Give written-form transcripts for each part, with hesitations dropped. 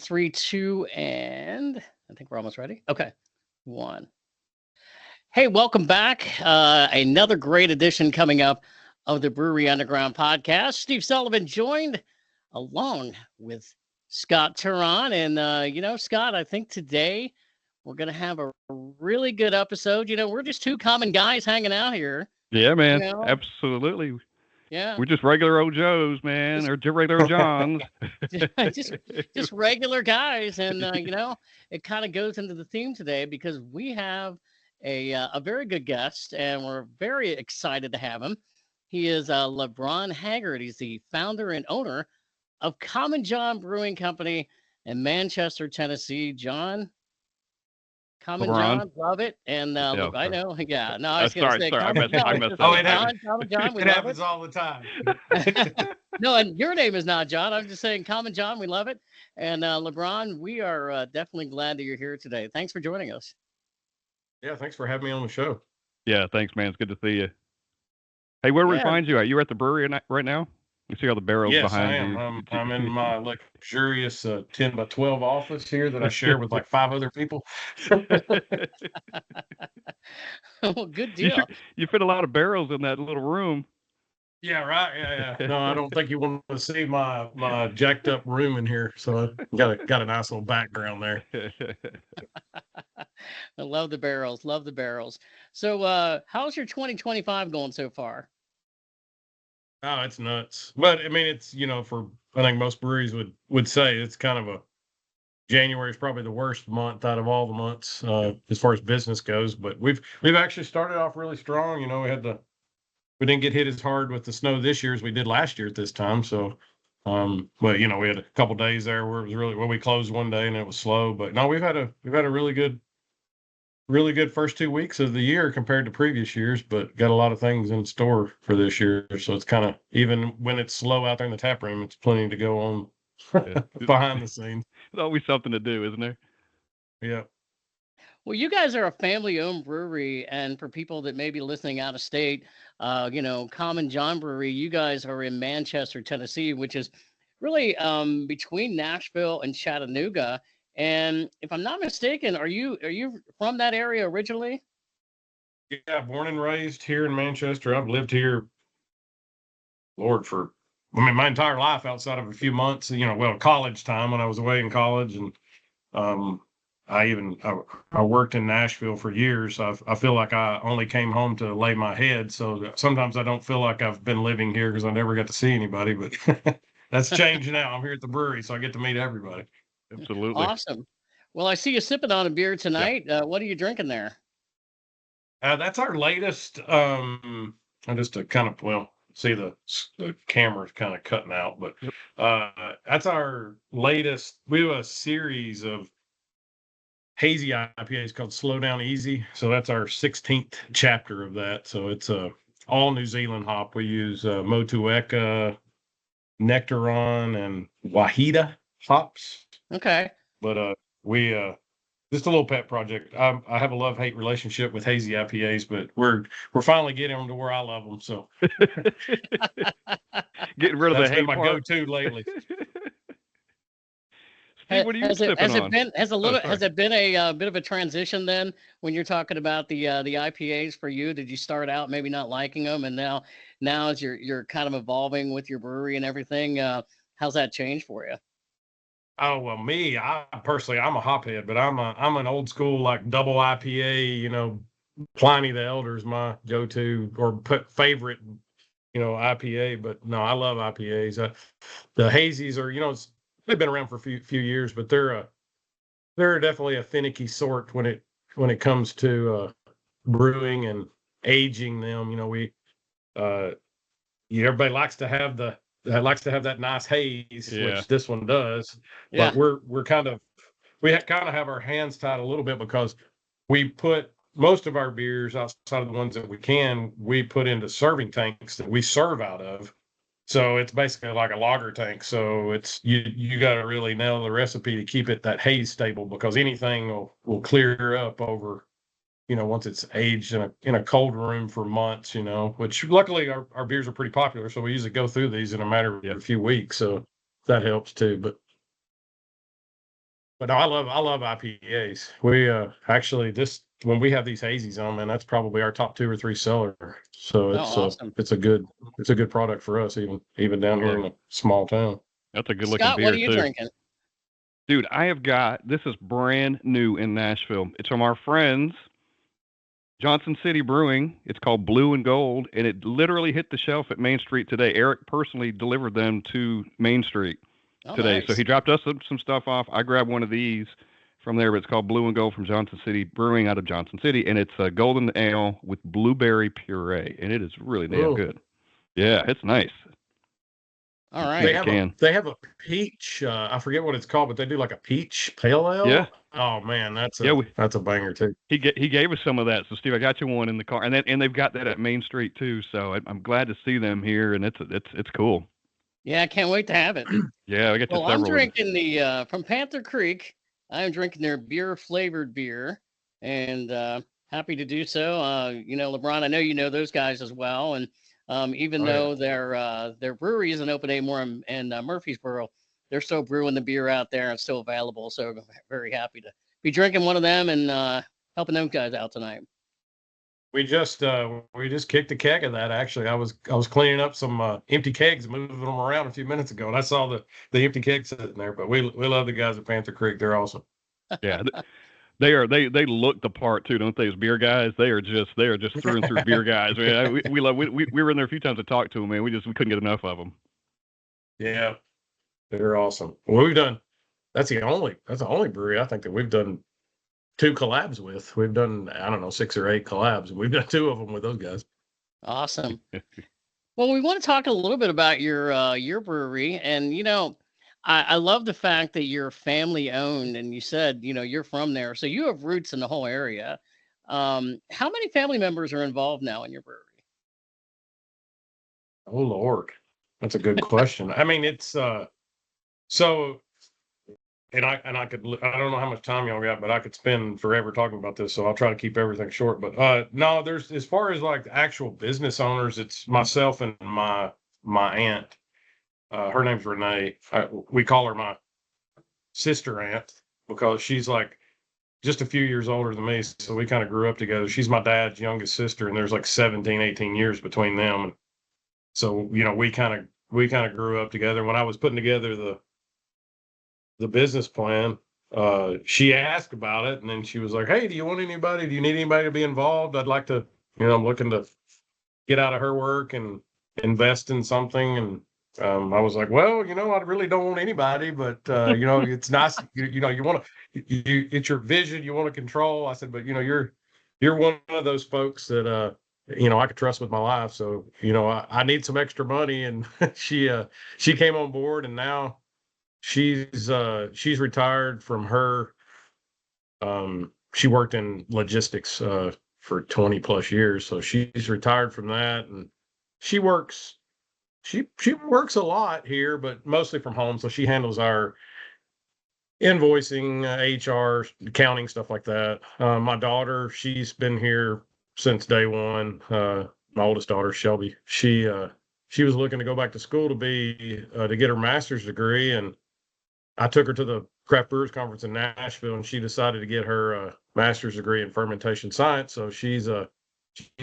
three, two, and I think we're almost ready. Okay. One. Hey, welcome back. Another great edition coming up of the Brewery Underground podcast. Steve Sullivan joined along with Scott Turan. And, Scott, I think today we're going to have a really good episode. We're just two common guys hanging out here. Yeah, You man. know, Absolutely. yeah. We're just regular old Joes, man, Just or just regular old Johns. just just regular guys, and it kind of goes into the theme today because we have a very good guest, and we're very excited to have him. He is LeBron Haggard. He's the founder and owner of Common John Brewing Company in Manchester, Tennessee. John, Common LeBron. John, love it, and Yeah. I Sorry. know, yeah. No, I was gonna say Sorry. I Common messed. I John. messed Just that Oh, say up. it Sorry. happens. Common John, we It love it. happens all the time. No, and your name is not John. I'm just saying, Common John, we love it. And LeBron, we are definitely glad that you're here today. Thanks for joining us. Yeah, thanks for having me on the show. Yeah. Thanks, man. It's good to see you. Hey, where do we Yeah. find you at? You at the brewery right now? You see all the barrels Yes, I behind am. you. I'm in my luxurious 10 by 12 office here that I share with like 5 other people. Well, good you deal. you fit a lot of barrels in that little room. Yeah, right. Yeah. No, I don't think you want to see my jacked up room in here. So I got a nice little background there. I love the barrels. Love the barrels. So, how's your 2025 going so far? Oh, it's nuts. But I mean, it's for I think most breweries would say it's kind of a January is probably the worst month out of all the months as far as business goes. But we've actually started off really strong. We didn't get hit as hard with the snow this year as we did last year at this time. So, but we had a couple days there where it was really we closed one day and it was slow. But no, we've had a really good first 2 weeks of the year compared to previous years. But got a lot of things in store for this year. So it's kind of even when it's slow out there in the tap room, it's plenty to go on Yeah. behind the scenes. There's always something to do, isn't there? Yeah. Well, you guys are a family-owned brewery, and for people that may be listening out of state, Common John Brewery, you guys are in Manchester, Tennessee, which is really between Nashville and Chattanooga. And if I'm not mistaken, are you from that area originally? Yeah, born and raised here in Manchester. I've lived here, Lord, for my entire life outside of a few months. College time when I was away in college, and um, I worked in Nashville for years. I feel like I only came home to lay my head. So sometimes I don't feel like I've been living here because I never got to see anybody. But that's changed now. I'm here at the brewery, so I get to meet everybody. Absolutely. Awesome. Well, I see you sipping on a beer Yeah. tonight. What are you drinking there? That's our latest. And just to kind of see the camera's kind of cutting out, but Yep. that's our latest. We have a series of hazy IPAs called Slow Down Easy. So that's our 16th chapter of that. So it's all New Zealand hop. We use Motueka, Nectaron, and Wahida hops. Okay. But we just a little pet project. I have a love-hate relationship with hazy IPAs, but we're finally getting them to where I love them. So Getting rid of that's the been hate my part. go-to lately. Steve, what are you Has sipping on? has sorry. it been a bit of a transition then when you're talking about the IPAs for you? Did you start out maybe not liking them, and now as you're kind of evolving with your brewery and everything, how's that changed for you? Oh well, I personally, I'm a hophead, but I'm an old school like double IPA. Pliny the Elder is my go-to or favorite. IPA. But no, I love IPAs. The hazies are, they've been around for a few years, but they're definitely a finicky sort when it comes to brewing and aging them. Uh, everybody likes to have that nice haze, Yeah. which this one does. Yeah. But we kind of have our hands tied a little bit because we put most of our beers outside of the ones that we put into serving tanks that we serve out of. So it's basically like a lager tank. So it's you got to really nail the recipe to keep that haze stable because anything will clear up over once it's aged in a cold room for months, which luckily our beers are pretty popular. So we usually go through these in a matter of Yeah. a few weeks. So that helps too. But But no, I love IPAs. We actually when we have these hazies on, man, that's probably our top 2 or 3 seller. So Oh, awesome. it's a good product for us, even down here in a small town. That's a good looking Scott, beer what are you too. drinking? Dude, I have got, this is brand new in Nashville. It's from our friends, Johnson City Brewing. It's called Blue and Gold, and it literally hit the shelf at Main Street today. Eric personally delivered them to Main Street today. Nice. So he dropped us some stuff off. I grabbed one of these from there, but it's called Blue and Gold from Johnson City Brewing out of Johnson City, and it's a golden ale with blueberry puree, and it is really damn good. Yeah, it's nice. All right. They have a peach. I forget what it's called, but they do like a peach pale ale. Yeah. Oh man, that's a banger too. He gave us some of that. So Steve, I got you one in the car, and they've got that at Main Street too. So I'm glad to see them here, and it's cool. Yeah, I can't wait to have it. Yeah, I got Well, I'm drinking the from Panther Creek. I'm drinking their beer flavored beer, and happy to do so. You know, LeBron, I know you know those guys as well, and even though their brewery isn't open anymore in Murfreesboro, they're still brewing the beer out there and still available. So I'm very happy to be drinking one of them and helping them guys out tonight. We just kicked a keg of that. Actually, I was cleaning up some empty kegs, moving them around a few minutes ago, and I saw the empty kegs sitting there. But we love the guys at Panther Creek. They're awesome. Yeah, they look the part too, don't they? As beer guys, they are just through and through beer guys. Man, we were in there a few times to talk to them, man. We couldn't get enough of them. Yeah, they're awesome. Well, that's the only brewery I think that we've done 2 collabs with. We've done, I don't know, 6 or 8 collabs. We've done 2 of them with those guys. Awesome. Well, we want to talk a little bit about your brewery, and you know, I love the fact that you're family owned, and you said you're from there, so you have roots in the whole area. How many family members are involved now in your brewery? Oh Lord, that's a good question. I mean, it's so. And I don't know how much time y'all got, but I could spend forever talking about this, so I'll try to keep everything short. But no, there's, as far as like actual business owners, it's myself and my aunt. Her name's Renee. We call her my sister aunt because she's like just a few years older than me, so we kind of grew up together. She's my dad's youngest sister, and there's like 17, 18 years between them. And so we kind of grew up together. When I was putting together the business plan, she asked about it, and then she was like, hey, do you need anybody to be involved? I'd like to, I'm looking to get out of her work and invest in something. And I was like, well, I really don't want anybody, but it's nice, you want to, it's your vision you want to control. I said, but you're one of those folks that I could trust with my life. So I need some extra money. And she came on board, and now she's retired from her. She worked in logistics for 20 plus years, so she's retired from that, and she works a lot here, but mostly from home. So she handles our invoicing, HR, accounting, stuff like that. My daughter, she's been here since day one. My oldest daughter, Shelby, she was looking to go back to school to get her master's degree, and I took her to the Craft Brewers Conference in Nashville, and she decided to get her master's degree in fermentation science. So she's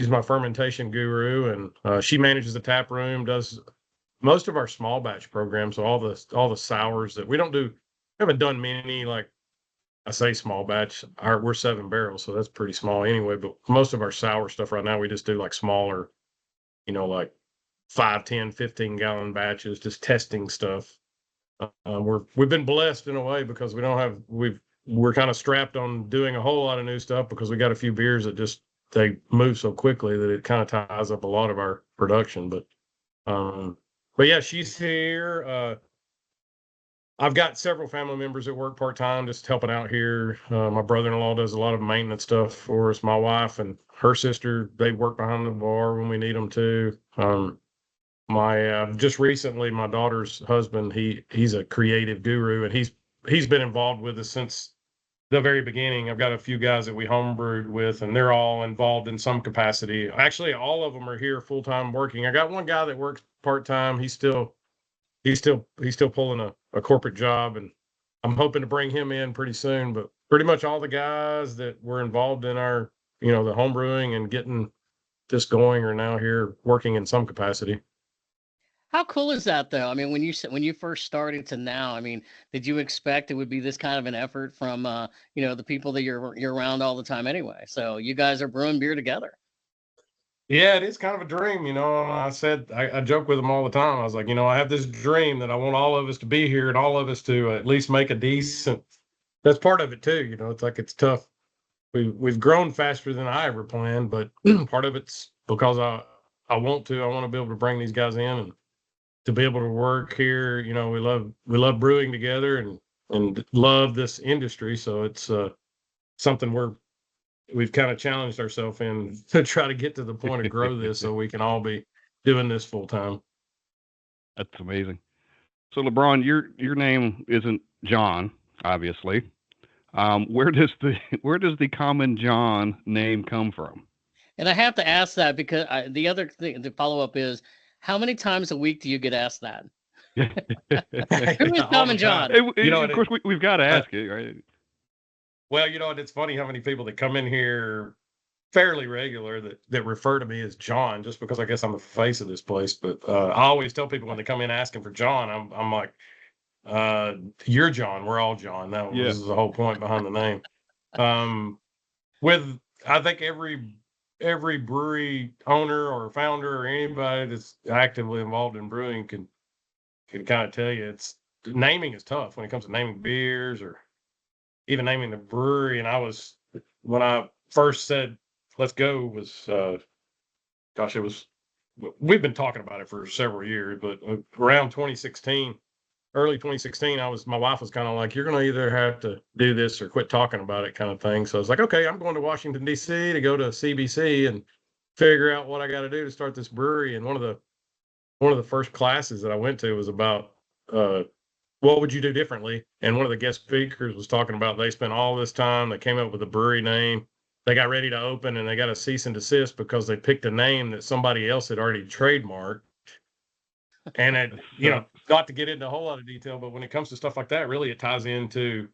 my fermentation guru, and she manages the tap room, does most of our small batch programs. So all the sours that we haven't done many, like I say small batch. We're 7 barrels, so that's pretty small anyway. But most of our sour stuff right now, we just do like smaller, like 5, 10, 15 gallon batches, just testing stuff. We've been blessed in a way because we're kind of strapped on doing a whole lot of new stuff because we got a few beers that they move so quickly that it kind of ties up a lot of our production. But yeah, she's here. I've got several family members that work part-time just helping out here. My brother-in-law does a lot of maintenance stuff for us. My wife and her sister, they work behind the bar when we need them to. Just recently, my daughter's husband, he's a creative guru, and he's been involved with us since the very beginning. I've got a few guys that we homebrewed with, and they're all involved in some capacity. Actually, all of them are here full-time working. I got one guy that works part-time. He's still pulling a corporate job, and I'm hoping to bring him in pretty soon. But pretty much all the guys that were involved in our, the home brewing and getting this going are now here working in some capacity. How cool is that, though? I mean, when you first started to now, I mean, did you expect it would be this kind of an effort from the people that you're around all the time anyway? So you guys are brewing beer together. Yeah, it is kind of a dream, I joke with them all the time. I was like, I have this dream that I want all of us to be here and all of us to at least make a decent. That's part of it too. It's like it's tough. We've grown faster than I ever planned, but part of it's because I want to be able to bring these guys in and to be able to work here. We love brewing together and love this industry. So it's something we've kind of challenged ourselves in to try to get to the point of grow this so we can all be doing this full time. That's amazing. So LeBron, your name isn't John, obviously. Where does the common John name come from? And I have to ask that because the other thing, the follow up is, how many times a week do you get asked that? Who is Common John? Of course, we've got to ask it, right? Well, it's funny how many people that come in here fairly regular that refer to me as John, just because I guess I'm the face of this place. But I always tell people when they come in asking for John, I'm like, you're John. We're all John. That was the whole point behind the name. I think every brewery owner or founder or anybody that's actively involved in brewing can kind of tell you naming is tough when it comes to naming beers or even naming the brewery. And when I first said, let's go, we've been talking about it for several years, but around 2016, early 2016, my wife was kind of like, you're going to either have to do this or quit talking about it kind of thing. So I was like, okay, I'm going to Washington, D.C. to go to CBC and figure out what I got to do to start this brewery. And one of the first classes that I went to was about, what would you do differently? And one of the guest speakers was talking about they spent all this time, they came up with a brewery name, they got ready to open, and they got a cease and desist because they picked a name that somebody else had already trademarked. And it, not to get into a whole lot of detail, but when it comes to stuff like that, really it ties into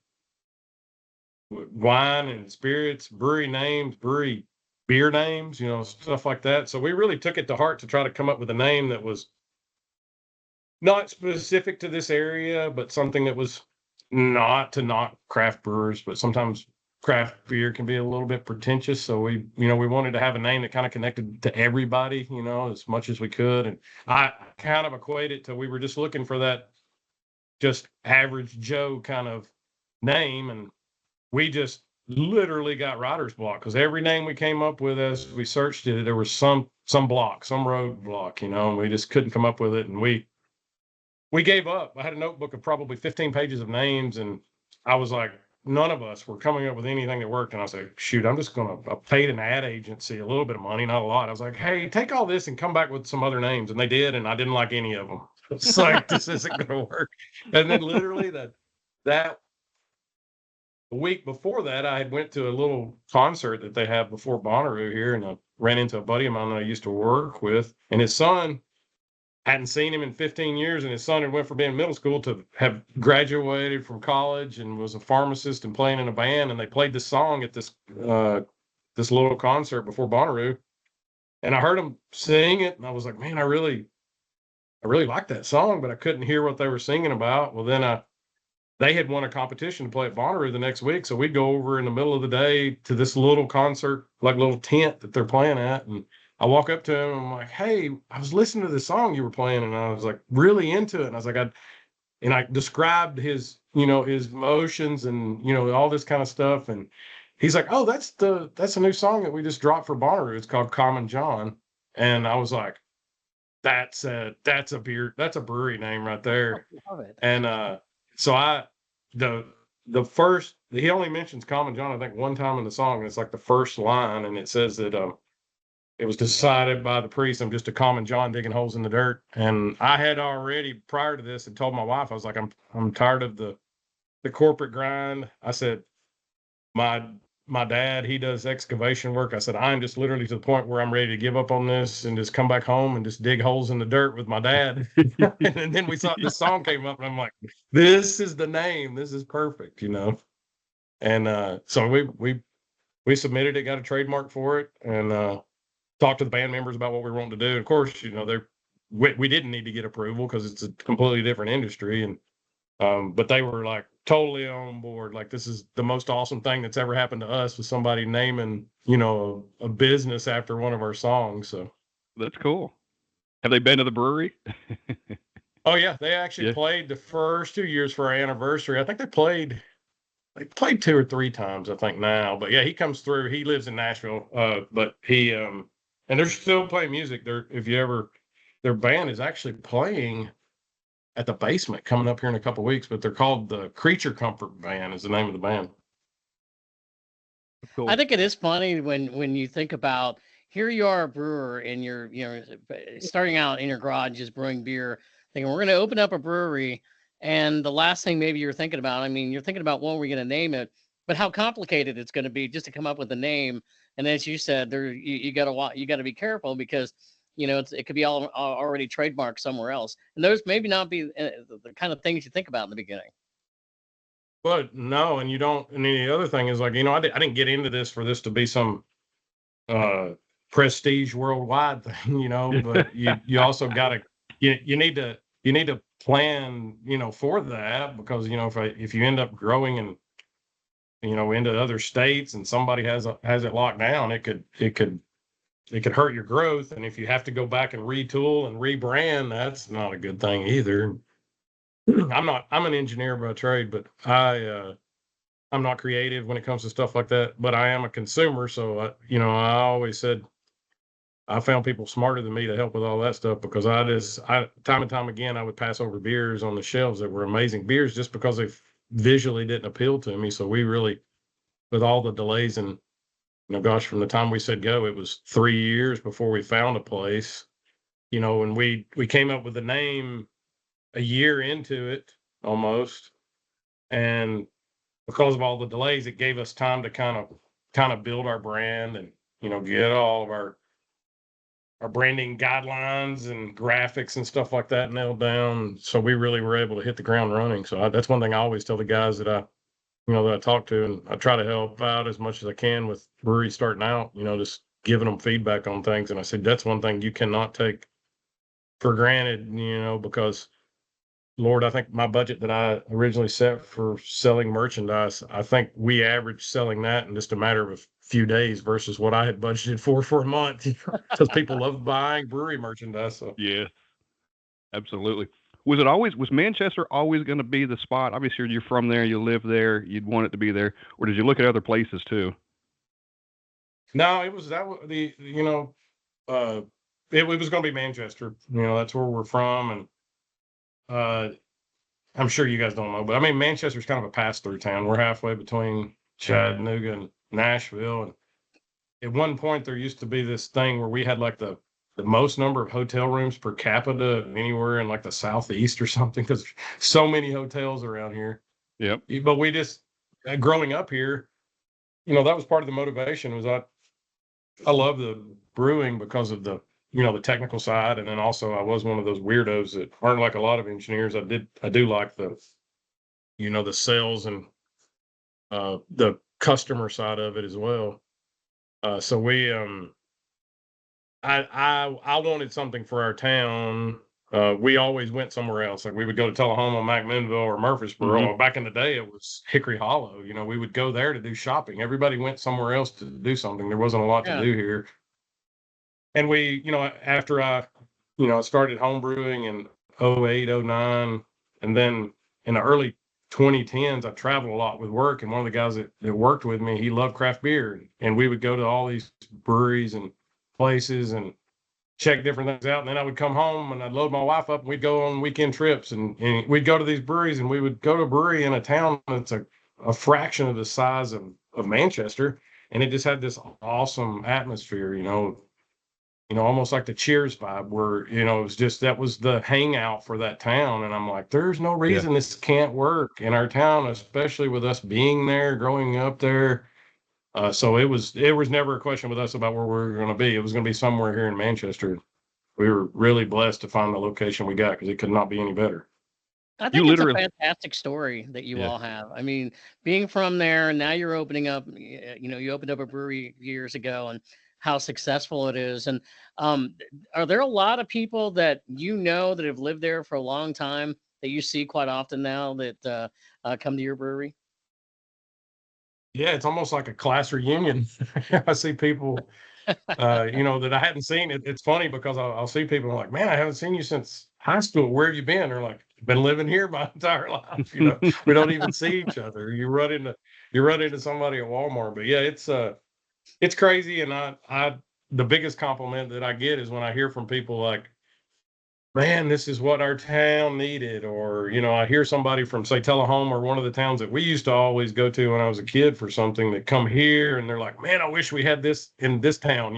wine and spirits, brewery names, brewery beer names, stuff like that. So we really took it to heart to try to come up with a name that was not specific to this area, but something that was not craft brewers, but sometimes craft beer can be a little bit pretentious. So we wanted to have a name that kind of connected to everybody, as much as we could. And I kind of equate it to, we were just looking for that just average Joe kind of name. And we just literally got writer's block because every name we came up with as we searched it, there was some block, some road block, and we just couldn't come up with it. And we gave up. I had a notebook of probably 15 pages of names, and I was like, none of us were coming up with anything that worked. And I said, shoot, I paid an ad agency a little bit of money, not a lot. I was like, hey, take all this and come back with some other names. And they did, and I didn't like any of them. It's like, this isn't going to work. And then literally that week before that, I had went to a little concert that they have before Bonnaroo here, and I ran into a buddy of mine that I used to work with, and his son, hadn't seen him in 15 years, and his son had went from being middle school to have graduated from college and was a pharmacist and playing in a band. And they played this song at this little concert before Bonnaroo, and I heard him sing it, and I was like, man, I really liked that song, but I couldn't hear what they were singing about. Well, then they had won a competition to play at Bonnaroo the next week, so we'd go over in the middle of the day to this little concert, like little tent that they're playing at, and I walk up to him and I'm like, hey, I was listening to the song you were playing, and I was like really into it. And I was like, I described his, his emotions and, all this kind of stuff. And he's like, oh, that's a new song that we just dropped for Bonnaroo. It's called Common John. And I was like, that's a brewery name right there. I love it. And so he only mentions Common John, I think, one time in the song, and it's like the first line, and it says that it was decided by the priest I'm just a common John digging holes in the dirt. And I had already, prior to this, had told my wife, I was like, I'm tired of the corporate grind. I said, my my dad, he does excavation work. I said, I'm just literally to the point where I'm ready to give up on this and just come back home and just dig holes in the dirt with my dad. And then we saw this song came up, and I'm like, this is the name. This is perfect, you know. And so we submitted it, got a trademark for it, and talked to the band members about what we were wanting to do. And of course, you know, we didn't need to get approval because it's a completely different industry. And but they were like totally on board. Like, this is the most awesome thing that's ever happened to us, with somebody naming, you know, a business after one of our songs. So That's cool. Have they been to the brewery? oh yeah, they actually Yeah. played the first 2 years for our anniversary. I think they played 2 or 3 times, I think now. But yeah, he comes through. He lives in Nashville. But he and they're still playing music. Their band is actually playing at the basement coming up here in a couple weeks, but they're called the Creature Comfort Band is the name of the band. Cool. I think it is funny when you think about, here you are a brewer and you're starting out in your garage just brewing beer, thinking we're going to open up a brewery, and the last thing maybe you're thinking about, I mean, you're thinking about what we're going to name it, but how complicated it's going to be just to come up with a name. And as you said, you got to be careful, because it could be already trademarked somewhere else, and those maybe not be the kind of things you think about in the beginning. But no, and you don't. And the other thing is, like, I didn't get into this for this to be some prestige worldwide thing, But you also got to you need to plan, for that, because if you end up growing and into other states and somebody has it locked down, it could hurt your growth. And if you have to go back and retool and rebrand, that's not a good thing either. I'm an engineer by trade, but I'm not creative when it comes to stuff like that, but I am a consumer. So I always said I found people smarter than me to help with all that stuff, because I time and time again, I would pass over beers on the shelves that were amazing beers just because they visually didn't appeal to me. So we really, with all the delays, and gosh, from the time we said go, it was 3 years before we found a place, and we came up with the name a year into it almost. And because of all the delays, it gave us time to kind of build our brand and, get all of our branding guidelines and graphics and stuff like that nailed down. So we really were able to hit the ground running. So that's one thing I always tell the guys that I talk to, and I try to help out as much as I can with breweries starting out, just giving them feedback on things. And I said, that's one thing you cannot take for granted, because Lord, I think my budget that I originally set for selling merchandise, I think we averaged selling that in just a matter of a few days versus what I had budgeted for a month, because people love buying brewery merchandise. So. Yeah, absolutely. Was Manchester always going to be the spot? Obviously, you're from there, you live there, you'd want it to be there, or did you look at other places too? No, it was it was going to be Manchester. That's where we're from, and I'm sure you guys don't know, but I mean, Manchester's kind of a pass-through town. We're halfway between Chattanooga and Nashville, and at one point there used to be this thing where we had like the most number of hotel rooms per capita anywhere in like the Southeast or something, because so many hotels around here. Yep. But we just, growing up here, that was part of the motivation. Was I love the brewing because of the the technical side, and then also I was one of those weirdos that aren't like a lot of engineers. I do like the the sales and the customer side of it as well. So we I wanted something for our town. We always went somewhere else. Like, we would go to Tullahoma, McMinnville, or Murfreesboro. Mm-hmm. Back in the day, it was Hickory Hollow. We would go there to do shopping. Everybody went somewhere else to do something. There wasn't a lot to do here. And we, after I, started home brewing in 08, 09, and then in the early 2010s, I traveled a lot with work. And one of the guys that worked with me, he loved craft beer. And we would go to all these breweries and places and check different things out. And then I would come home and I'd load my wife up, and we'd go on weekend trips, and we'd go to these breweries, and we would go to a brewery in a town that's a fraction of the size of Manchester. And it just had this awesome atmosphere, almost like the Cheers vibe, where, it was just, that was the hangout for that town. And I'm like, there's no reason this can't work in our town, especially with us being there, growing up there. So it was never a question with us about where we were going to be. It was going to be somewhere here in Manchester. We were really blessed to find the location we got because it could not be any better. I You think it's a literally, fantastic story that you yeah. all have. I mean, being from there, and now you're opening up, you opened up a brewery years ago and how successful it is. And are there a lot of people that that have lived there for a long time that you see quite often now that come to your brewery? Yeah, it's almost like a class reunion. I see people, that I hadn't seen. It's funny because I'll see people like, man, I haven't seen you since high school. Where have you been? They're like, been living here my entire life. We don't even see each other. You run into somebody at Walmart. But yeah, it's crazy. And I the biggest compliment that I get is when I hear from people like, man, this is what our town needed. Or, I hear somebody from, say, Tullahoma or one of the towns that we used to always go to when I was a kid for something that come here and they're like, man, I wish we had this in this town,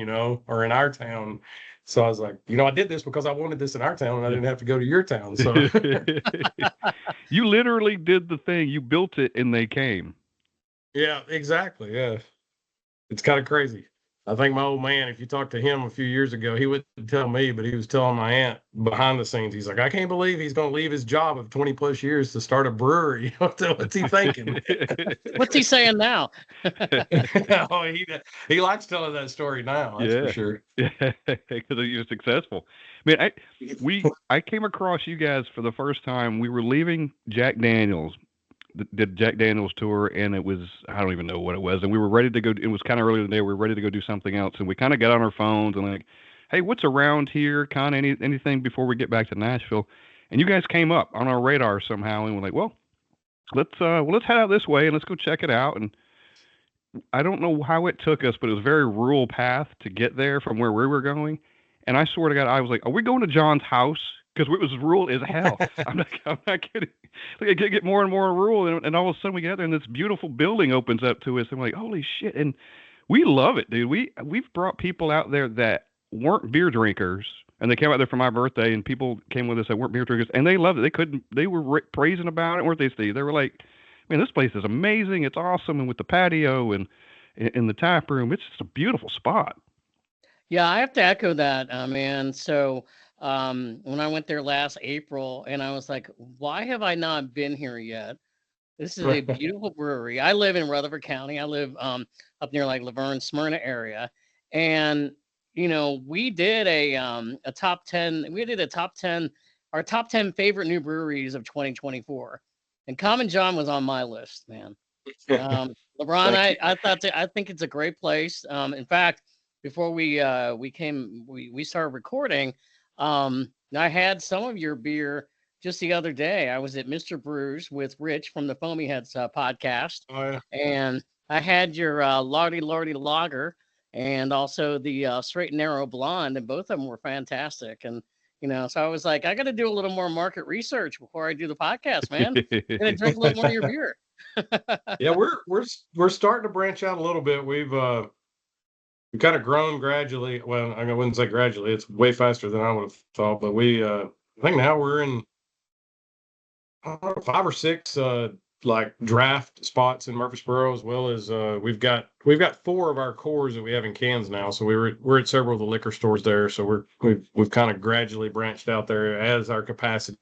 or in our town. So I was like, I did this because I wanted this in our town and I didn't have to go to your town. So You literally did the thing. You built it and they came. yeah, exactly. Yeah. It's kind of crazy. I think my old man, if you talked to him a few years ago, he wouldn't tell me, but he was telling my aunt behind the scenes. He's like, I can't believe he's going to leave his job of 20 plus years to start a brewery. What's he thinking? What's he saying now? Oh, he likes telling that story now. That's for sure. Yeah, because you're successful. I mean, I came across you guys for the first time. We were leaving Jack Daniels, did Jack Daniels tour, and it was, I don't even know what it was, and we were ready to go. It was kind of early in the day. We were ready to go do something else, and we kind of got on our phones and like, hey, what's around here? Kind of anything before we get back to Nashville. And you guys came up on our radar somehow, and we're like, well, let's head out this way and let's go check it out. And I don't know how it took us, but it was a very rural path to get there from where we were going. And I swear to God, I was like, are we going to John's house? Because it was rural as hell. I'm not kidding. Like, I get more and more rural, and all of a sudden we get there, and this beautiful building opens up to us, and we're like, holy shit! And we love it, dude. We've brought people out there that weren't beer drinkers, and they came out there for my birthday, and people came with us that weren't beer drinkers, and they loved it. They were praising about it, weren't they, Steve? They were like, man, this place is amazing. It's awesome, and with the patio and in the tap room, it's just a beautiful spot. Yeah, I have to echo that, man. So when I went there last April, and I was like, why have I not been here yet? This is a beautiful brewery. I live in Rutherford County. I live up near like Laverne, Smyrna area, and we did a top 10. We did a top 10, our top 10 favorite new breweries of 2024, and Common John was on my list, man. LeBron, I think it's a great place. In fact, before we started recording, I had some of your beer just the other day. I was at Mr. Brews with Rich from the Foamy Heads podcast. Oh, yeah. And I had your Lardy Lager and also the Straight and Narrow Blonde, and both of them were fantastic. And so I was like, I got to do a little more market research before I do the podcast, man. I'm gonna drink a little more of your beer. Yeah, we're starting to branch out a little bit. We've kind of grown gradually. Well, I wouldn't say gradually. It's way faster than I would have thought. But I think now we're in 5 or 6 like draft spots in Murfreesboro, as well as we've got 4 of our cores that we have in cans now. So we're at several of the liquor stores there. So we've kind of gradually branched out there as our capacity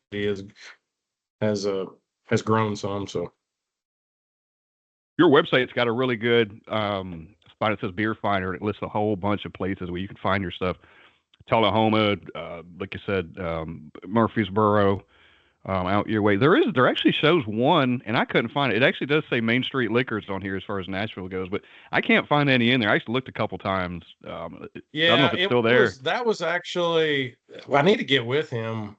has grown some. So your website's got a really good spot. It says Beer Finder, and it lists a whole bunch of places where you can find your stuff. Tullahoma, like you said, Murfreesboro, out your way. There actually shows one, and I couldn't find it. It actually does say Main Street Liquors on here as far as Nashville goes, but I can't find any in there. I actually looked a couple times. Yeah, I don't know if it's still there. That was actually. I need to get with him.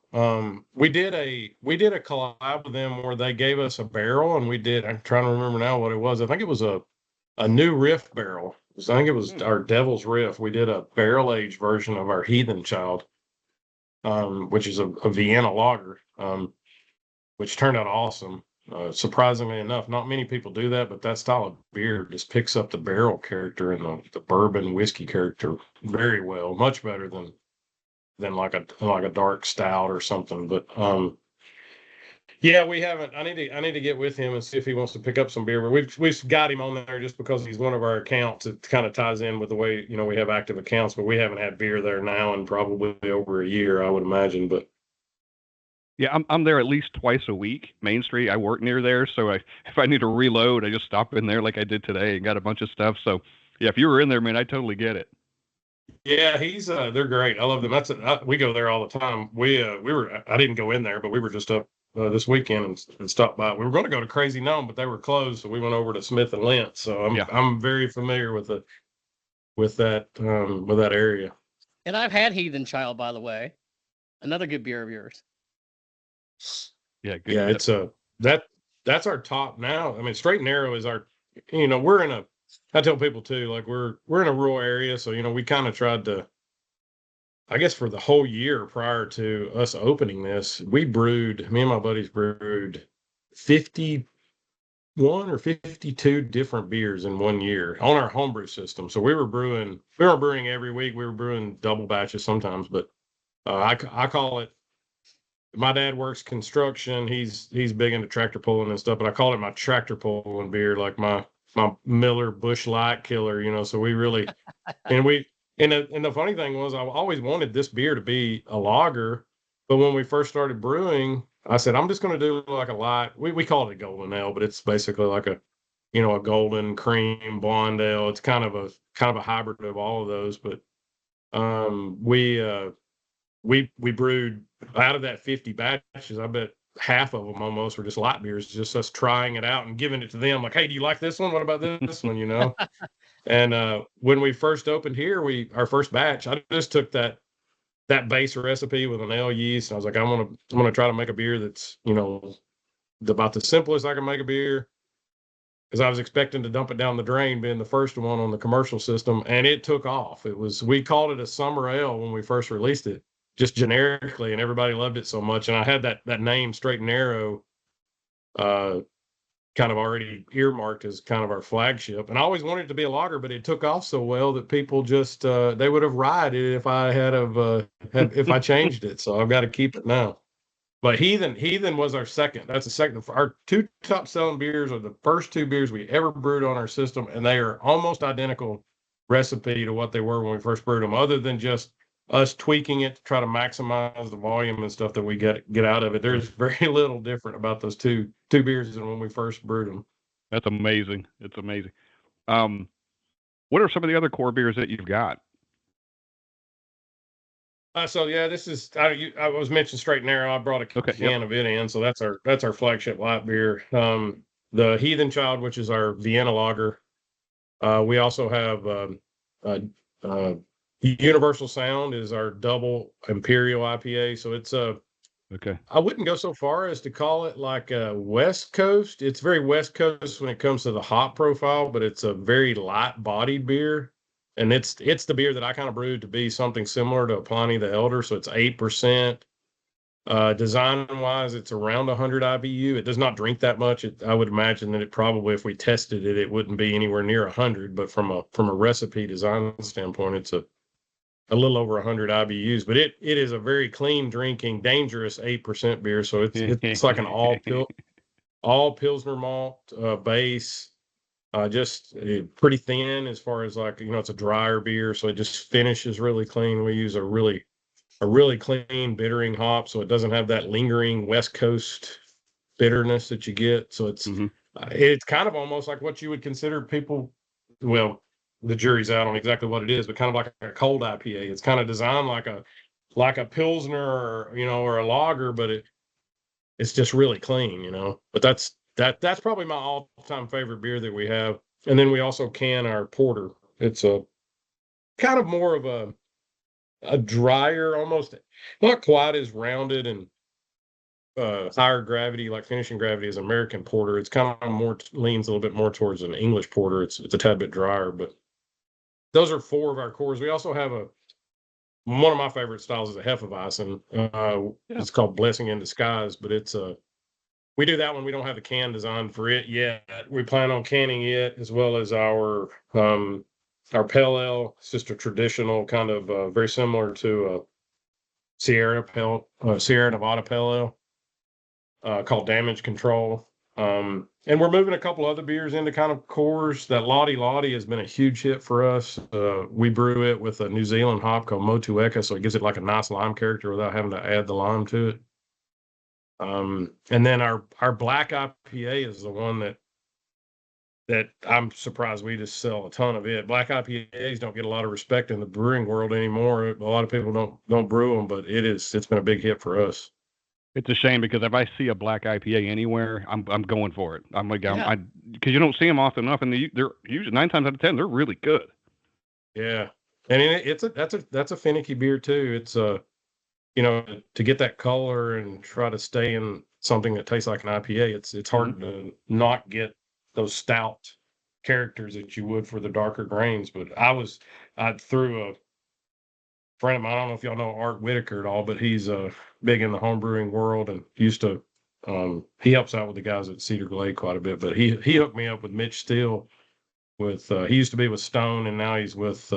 We did a collab with them where they gave us a barrel, and I'm trying to remember now what it was. I think it was a new Riff barrel. I think it was our Devil's Riff. We did a barrel aged version of our Heathen Child, which is a Vienna lager, which turned out awesome. Surprisingly enough, not many people do that, but that style of beer just picks up the barrel character and the bourbon whiskey character very well, much better than like a dark stout or something. But Yeah, we haven't. I need to get with him and see if he wants to pick up some beer. But we've got him on there just because he's one of our accounts. It kind of ties in with the way we have active accounts, but we haven't had beer there now in probably over a year, I would imagine. But Yeah, I'm there at least twice a week. Main Street, I work near there, so if I need to reload, I just stop in there like I did today and got a bunch of stuff. So yeah, if you were in there, man, I totally get it. yeah, he's they're great. I love them. We go there all the time. We were I didn't go in there, but we were just up this weekend and stopped by. We were going to go to Crazy Gnome, but they were closed, so we went over to Smith and Lent. So I'm very familiar with that area. And I've had Heathen Child, by the way. Another good beer of yours. Yeah, good. Yeah, it's that's our top now. I mean, Straight and Narrow is our. We're in a. I tell people too, like we're in a rural area, so we kind of tried to. I guess for the whole year prior to us opening this, me and my buddies brewed 51 or 52 different beers in one year on our homebrew system. So we weren't brewing every week. We were brewing double batches sometimes, but I call it. My dad works construction. He's big into tractor pulling and stuff, but I call it my tractor pulling beer, like my Miller Bush Light Killer. So we really and the funny thing was I always wanted this beer to be a lager, but when we first started brewing, I said I'm just going to do like a light. We call it a golden ale, but it's basically like a golden cream blonde ale. It's kind of a hybrid of all of those, but we brewed out of that 50 batches. I bet half of them almost were just light beers, just us trying it out and giving it to them. Like, hey, do you like this one? What about this one? And when we first opened here, our first batch, I just took that base recipe with an ale yeast. And I was like, I'm gonna try to make a beer that's about the simplest I can make a beer. Because I was expecting to dump it down the drain, being the first one on the commercial system, and it took off. We called it a summer ale when we first released it, just generically, and everybody loved it so much. And I had that name, Straight and Narrow, kind of already earmarked as kind of our flagship. And I always wanted it to be a lager, but it took off so well that people just they would have rioted it if I if I changed it. So I've got to keep it now. But Heathen was our second. That's the second. Our two top selling beers are the first two beers we ever brewed on our system, and they are almost identical recipe to what they were when we first brewed them, other than just us tweaking it to try to maximize the volume and stuff that we get out of it. There's very little different about those two beers than when we first brewed them. That's amazing. It's amazing. What are some of the other core beers that you've got? So yeah, this is I was mentioned Straight and Narrow. I brought a can of it in, so that's our flagship light beer. The Heathen Child, which is our Vienna lager. We also have Universal Sound is our double Imperial IPA. So it's I wouldn't go so far as to call it like a West Coast. It's very West Coast when it comes to the hop profile, but it's a very light bodied beer. And it's the beer that I kind of brewed to be something similar to a Pliny the Elder. So it's 8%. Design-wise, it's around 100 IBU. It does not drink that much. I would imagine that it probably, if we tested it, it wouldn't be anywhere near 100. But from a recipe design standpoint, it's a little over 100 IBUs. But it is a very clean drinking, dangerous 8% beer. So it's like an all Pilsner malt base. Just pretty thin as far as it's a drier beer, so it just finishes really clean. We use a really clean bittering hop, so it doesn't have that lingering West Coast bitterness that you get. So it's kind of almost like what you would consider people. Well, the jury's out on exactly what it is, but kind of like a cold IPA. It's kind of designed like a Pilsner or a lager, but it's just really clean, But that's probably my all-time favorite beer that we have. And then we also can our porter. It's a kind of more of a drier, almost not quite as rounded and higher gravity, like finishing gravity as American porter. It's kind of leans a little bit more towards an English porter. It's a tad bit drier, but those are four of our cores. We also have one of my favorite styles is a Hefeweizen. It's called Blessing in Disguise, but it's we do that one. We don't have the can designed for it yet. We plan on canning it as well as our pale ale. It's just a traditional kind of very similar to Sierra Nevada pale called Damage Control. And we're moving a couple other beers into kind of cores. That Lottie Lottie has been a huge hit for us. We brew it with a New Zealand hop called Motueka, so it gives it like a nice lime character without having to add the lime to it. And then our black IPA is the one that I'm surprised we just sell a ton of it. Black IPAs don't get a lot of respect in the brewing world anymore. A lot of people don't brew them, but it's been a big hit for us. It's a shame because if I see a black IPA anywhere, I'm going for it. I'm like, Yeah. because you don't see them often enough, and they're usually 9 times out of 10 they're really good. Yeah, and that's a finicky beer too. It's to get that color and try to stay in something that tastes like an IPA. It's hard to not get those stout characters that you would for the darker grains. But I threw a friend of mine. I don't know if y'all know Art Whitaker at all, but he's big in the home brewing world and used to. He helps out with the guys at Cedar Glade quite a bit. But he hooked me up with Mitch Steele. He used to be with Stone, and now he's with.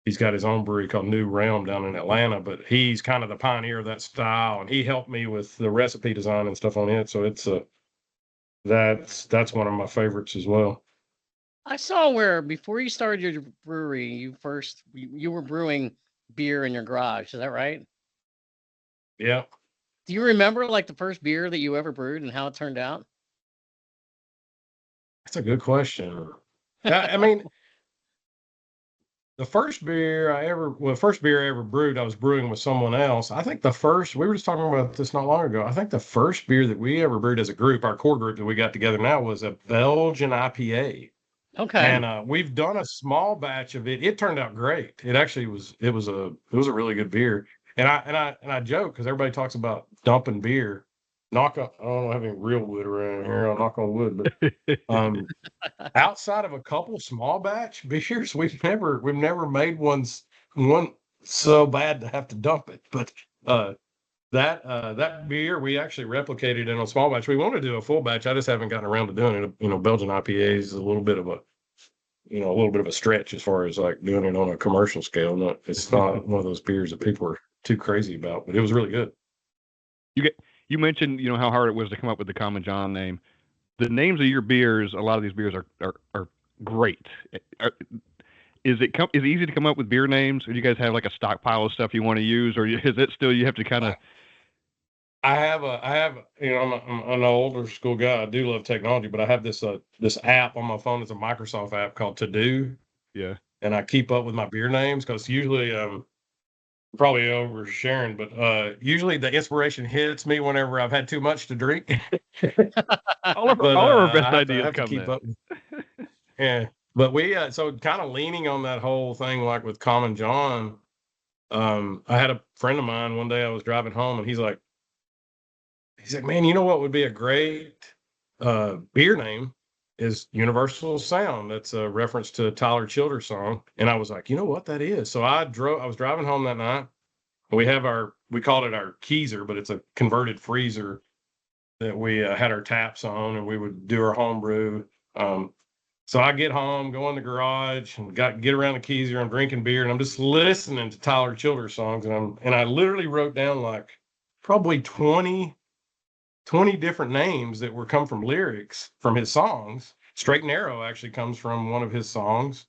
He's got his own brewery called New Realm down in Atlanta. But he's kind of the pioneer of that style, and he helped me with the recipe design and stuff on it. So it's that's one of my favorites as well. I saw where before you started your brewery, you were brewing beer in your garage. Is that right? Yeah, Do you remember like the first beer that you ever brewed and how it turned out? that's a good question. I mean, the first beer I ever brewed, I was brewing with someone else. I think we were just talking about this not long ago. I think the first beer that we ever brewed as a group, our core group that we got together now, was a Belgian IPA. Okay. And we've done a small batch of it. It turned out great. It was a really good beer. And I joke because everybody talks about dumping beer. I don't have any real wood around here. I'll knock on wood, but outside of a couple small batch beers, we've never made one so bad to have to dump it. But that beer we actually replicated in a small batch. We want to do a full batch. I just haven't gotten around to doing it. Belgian IPA is a little bit of a stretch as far as like doing it on a commercial scale. It's not one of those beers that people are too crazy about, but it was really good. You mentioned how hard it was to come up with the Common John name. The names of your beers, a lot of these beers are great. Is it easy to come up with beer names, or do you guys have like a stockpile of stuff you want to use, or is it still you have to kind of? I have I'm an older school guy. I do love technology, but I have this app on my phone. It's a Microsoft app called To Do. Yeah. And I keep up with my beer names because usually probably oversharing, but usually the inspiration hits me whenever I've had too much to drink. all of our best ideas come keep then. up. Yeah, but we so kind of leaning on that whole thing, like with Common John. I had a friend of mine one day. I was driving home, and he's like, man, you know what would be a great beer name is Universal Sound. That's a reference to a Tyler Childers song. And I was like, you know what that is? So I was driving home that night. We called it our Keezer, but it's a converted freezer that we had our taps on, and we would do our home brew. So I get home, go in the garage, and get around the Keezer. I'm drinking beer, and I'm just listening to Tyler Childers songs. And I literally wrote down like probably 20 different names that come from lyrics from his songs. Straight and Narrow actually comes from one of his songs.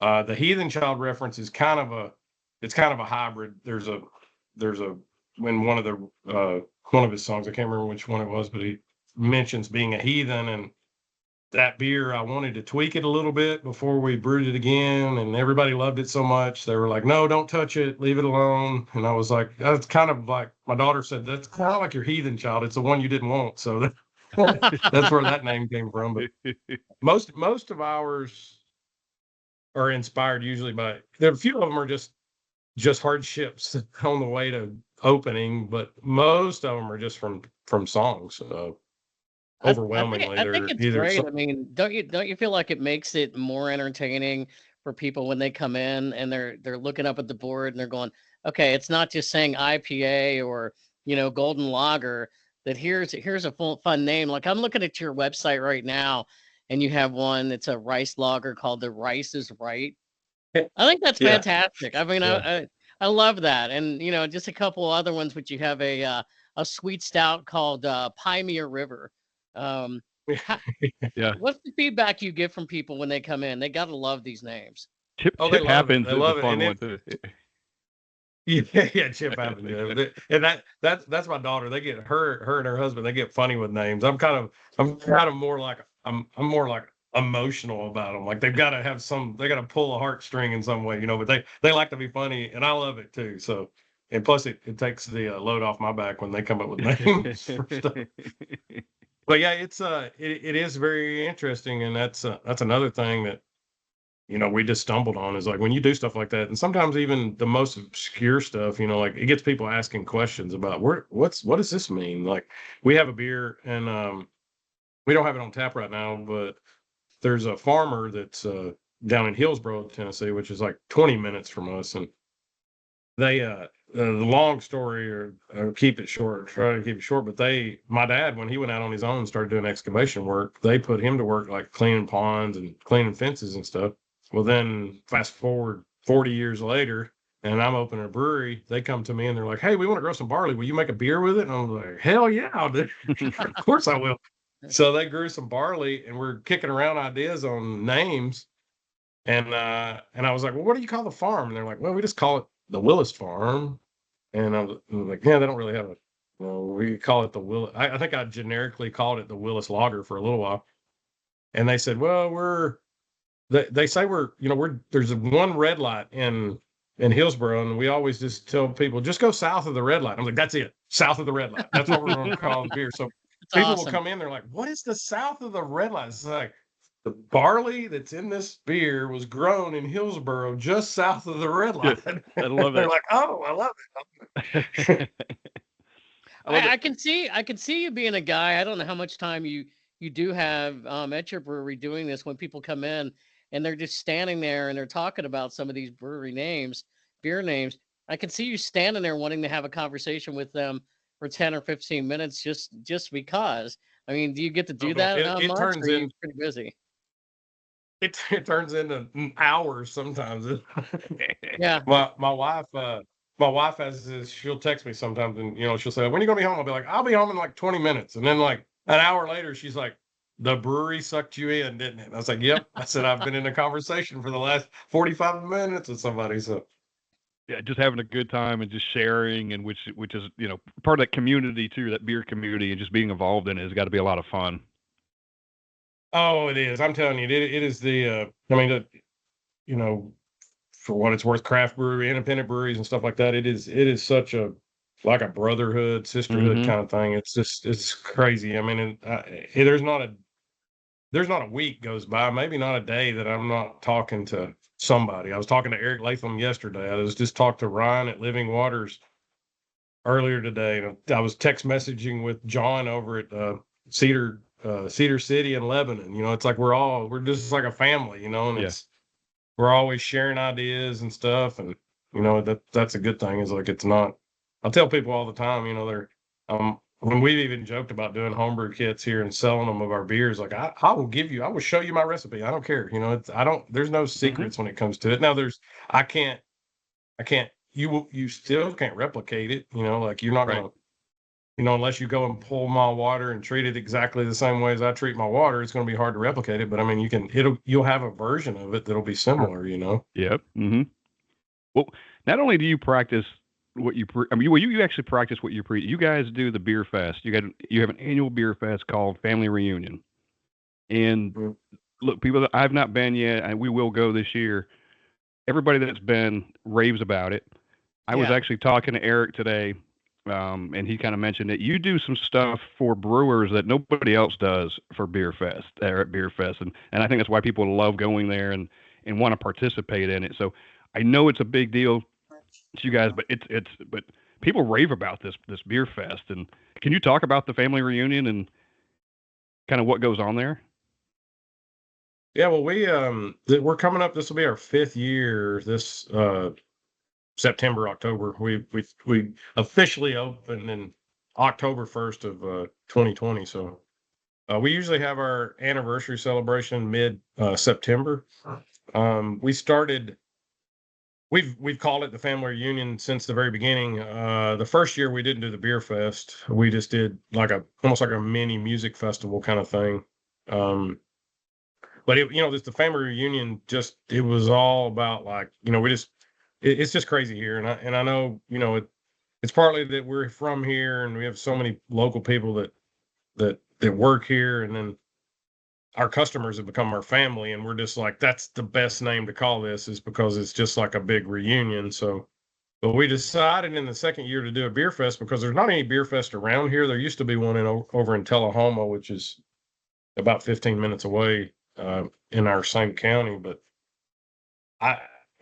The Heathen Child reference is kind of a hybrid. There's when one of his songs, I can't remember which one it was, but he mentions being a heathen. And that beer, I wanted to tweak it a little bit before we brewed it again, and everybody loved it so much. They were like, no, don't touch it, leave it alone. And I was like, that's kind of like, my daughter said, that's kind of like your Heathen Child. It's the one you didn't want. So that's where that name came from. But most of ours are inspired usually by, there are a few of them are just hardships on the way to opening, but most of them are just from songs. Overwhelmingly, I think it's great. I mean, don't you feel like it makes it more entertaining for people when they come in and they're looking up at the board and they're going, okay, it's not just saying IPA or Golden Lager. That here's a full fun name. Like I'm looking at your website right now, and you have one. It's a rice lager called the Rice is Right. I think that's fantastic. I mean, I love that, and just a couple other ones, which you have a a sweet stout called Pioneer River. How, Yeah. what's the feedback you get from people when they come in? They gotta love these names. Chip Oh, they love it. Happens They is love a it. fun And one too. yeah, Chip happens. Yeah. And that's my daughter. They get her and her husband. They get funny with names. I'm kind of more like I'm more like emotional about them. Like they've got to have they got to pull a heartstring in some way, you know. But they like to be funny, and I love it too. So, and plus it takes the load off my back when they come up with names for stuff. But yeah, it is very interesting, and that's another thing that we just stumbled on is like when you do stuff like that, and sometimes even the most obscure stuff, like it gets people asking questions about what does this mean? Like we have a beer and we don't have it on tap right now, but there's a farmer that's down in Hillsboro, Tennessee, which is like 20 minutes from us, and they the long story or keep it short, try to keep it short, but my dad, when he went out on his own and started doing excavation work, they put him to work like cleaning ponds and cleaning fences and stuff. Well, then fast forward 40 years later, and I'm opening a brewery. They come to me and they're like, "Hey, we want to grow some barley. Will you make a beer with it?" And I'm like, "Hell yeah, I'll do. Of course I will." So they grew some barley, and we're kicking around ideas on names. And I was like, "Well, what do you call the farm?" And they're like, "Well, we just call it the Willis Farm." And I was like, "Yeah, they don't really have we call it the Willis." I think I generically called it the Willis Lager for a little while. And they said, "Well, they say there's one red light in Hillsboro, and we always just tell people just go south of the red light." I'm like, "That's it, south of the red light. That's what we're going to call the beer." So people Awesome. will come in, they're like, "What is the south of the red light?" It's like the barley that's in this beer was grown in Hillsboro, just south of the red light. I love They're it. like, "Oh, I love it." I can see you being a guy. I don't know how much time you do have at your brewery doing this when people come in and they're just standing there and they're talking about some of these brewery names, beer names. I can see you standing there wanting to have a conversation with them for 10 or 15 minutes just because. I mean, do you get to do that It much, turns or are you in pretty busy? it turns into hours sometimes. Yeah. My wife has this, she'll text me sometimes and she'll say, "When are you gonna be home?" I'll be like, "I'll be home in like 20 minutes." And then like an hour later, she's like, "The brewery sucked you in, didn't it?" And I was like, "Yep." I said, "I've been in a conversation for the last 45 minutes with somebody." So Yeah, just having a good time and just sharing, and which is part of that community too, that beer community, and just being involved in it has got to be a lot of fun. oh, it is. I'm telling you, it is I mean, you know, for what it's worth, craft brewery, independent breweries and stuff like that. It is such a like a brotherhood, sisterhood Mm-hmm. kind of thing. It's crazy. I mean, there's not a week goes by, maybe not a day that I'm not talking to somebody. I was talking to Eric Latham yesterday. I was just talked to Ryan at Living Waters earlier today. And I was text messaging with John over at Cedar City in Lebanon. It's like we're just like a family, and Yeah. we're always sharing ideas and stuff. And that's a good thing. Is like it's not. I tell people all the time, they're when we've even joked about doing homebrew kits here and selling them of our beers, like I will show you my recipe. I don't care. There's no secrets when it comes to it. Now I can't, you still can't replicate it. Like you're not Right. gonna, unless you go and pull my water and treat it exactly the same way as I treat my water, it's going to be hard to replicate it. But I mean, you'll have a version of it that'll be similar. Yep. Mm-hmm. Well, not only do you practice what you actually practice what you preach. You guys do the beer fest. You have an annual beer fest called Family Reunion. And Mhm. look, people that I've not been yet, and we will go this year. Everybody that's been raves about it. I was Yeah. actually talking to Eric today, and he kind of mentioned that you do some stuff for brewers that nobody else does for Beer Fest or at Beer Fest, and I think that's why people love going there and want to participate in it. So I know it's a big deal to you guys, but but people rave about this Beer Fest. And can you talk about the family reunion and kind of what goes on there? Yeah, well, we're coming up. This will be our 5th year. This September, October. We officially opened in October 1st of 2020. So we usually have our anniversary celebration mid September. We started we've called it the family reunion since the very beginning. The first year we didn't do the beer fest. We just did like almost like a mini music festival kind of thing. But just the family reunion, just it was all about like, it's just crazy here. And I know, it's partly that we're from here and we have so many local people that work here, and then our customers have become our family, and we're just like, that's the best name to call this, is because it's just like a big reunion. So, but we decided in the second year to do a beer fest because there's not any beer fest around here. There used to be one over in Tullahoma, which is about 15 minutes away in our same county. But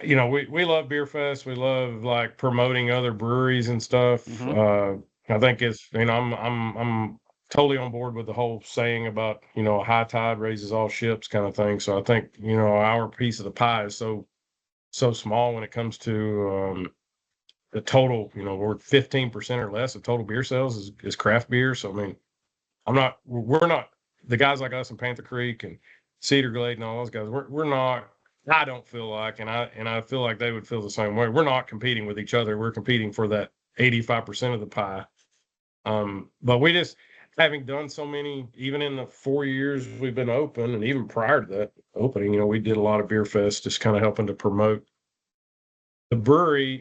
we love beer fest. We love like promoting other breweries and stuff. I think I'm totally on board with the whole saying about, a high tide raises all ships kind of thing. So I think, our piece of the pie is so small when it comes to the total, we're 15% or less of total beer sales is craft beer. So, I mean, we're not the guys like us in Panther Creek and Cedar Glade and all those guys. We're not, I don't feel like, and I feel like they would feel the same way. We're not competing with each other. We're competing for that 85% of the pie. But we just, having done so many, even in the 4 years we've been open, and even prior to that opening, we did a lot of beer fests, just kind of helping to promote the brewery.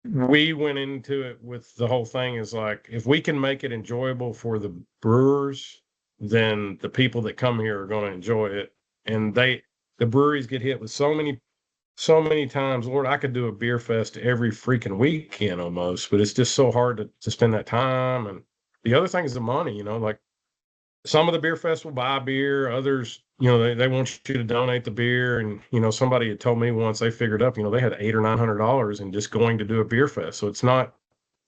We went into it with the whole thing is like, if we can make it enjoyable for the brewers, then the people that come here are going to enjoy it. And the breweries get hit with so many times. Lord, I could do a beer fest every freaking weekend almost, but it's just so hard to spend that time. And the other thing is the money, like some of the beer fests will buy beer, others, they want you to donate the beer. And, somebody had told me once they figured up, they had $800 or $900 in just going to do a beer fest. So it's not,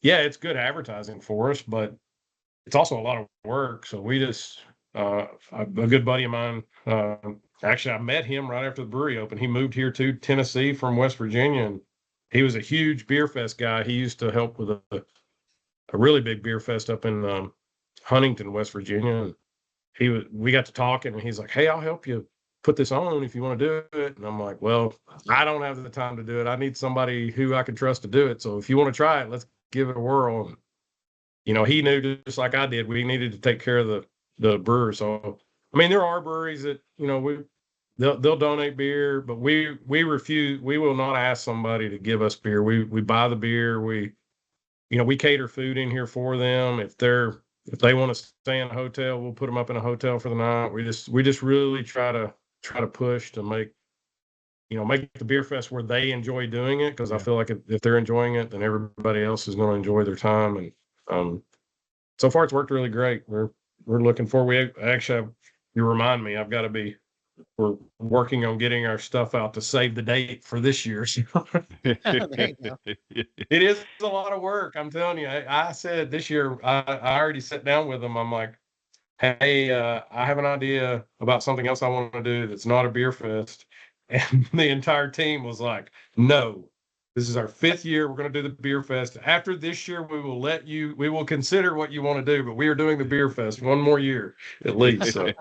it's good advertising for us, but it's also a lot of work. So we just, a good buddy of mine, actually, I met him right after the brewery opened. He moved here to Tennessee from West Virginia, and he was a huge beer fest guy. He used to help with a really big beer fest up in Huntington, West Virginia. And we got to talking, and he's like, "Hey, I'll help you put this on if you want to do it." And I'm like, "Well, I don't have the time to do it. I need somebody who I can trust to do it. So if you want to try it, let's give it a whirl." And, he knew just like I did, we needed to take care of the brewers. So, I mean, there are breweries that, they'll donate beer, but we refuse. We will not ask somebody to give us beer. We buy the beer. We cater food in here for them. If they want to stay in a hotel, we'll put them up in a hotel for the night. We just really try to push to make the beer fest where they enjoy doing it. Cause I feel like if they're enjoying it, then everybody else is going to enjoy their time. And, so far it's worked really great. We're looking forward. You remind me, we're working on getting our stuff out to save the date for this year. It is a lot of work. I'm telling you. I said this year, I already sat down with them. I'm like, hey, I have an idea about something else I want to do that's not a beer fest. And the entire team was like, no, this is our 5th year. We're going to do the beer fest. After this year, we will consider what you want to do, but we are doing the beer fest one more year at least. So.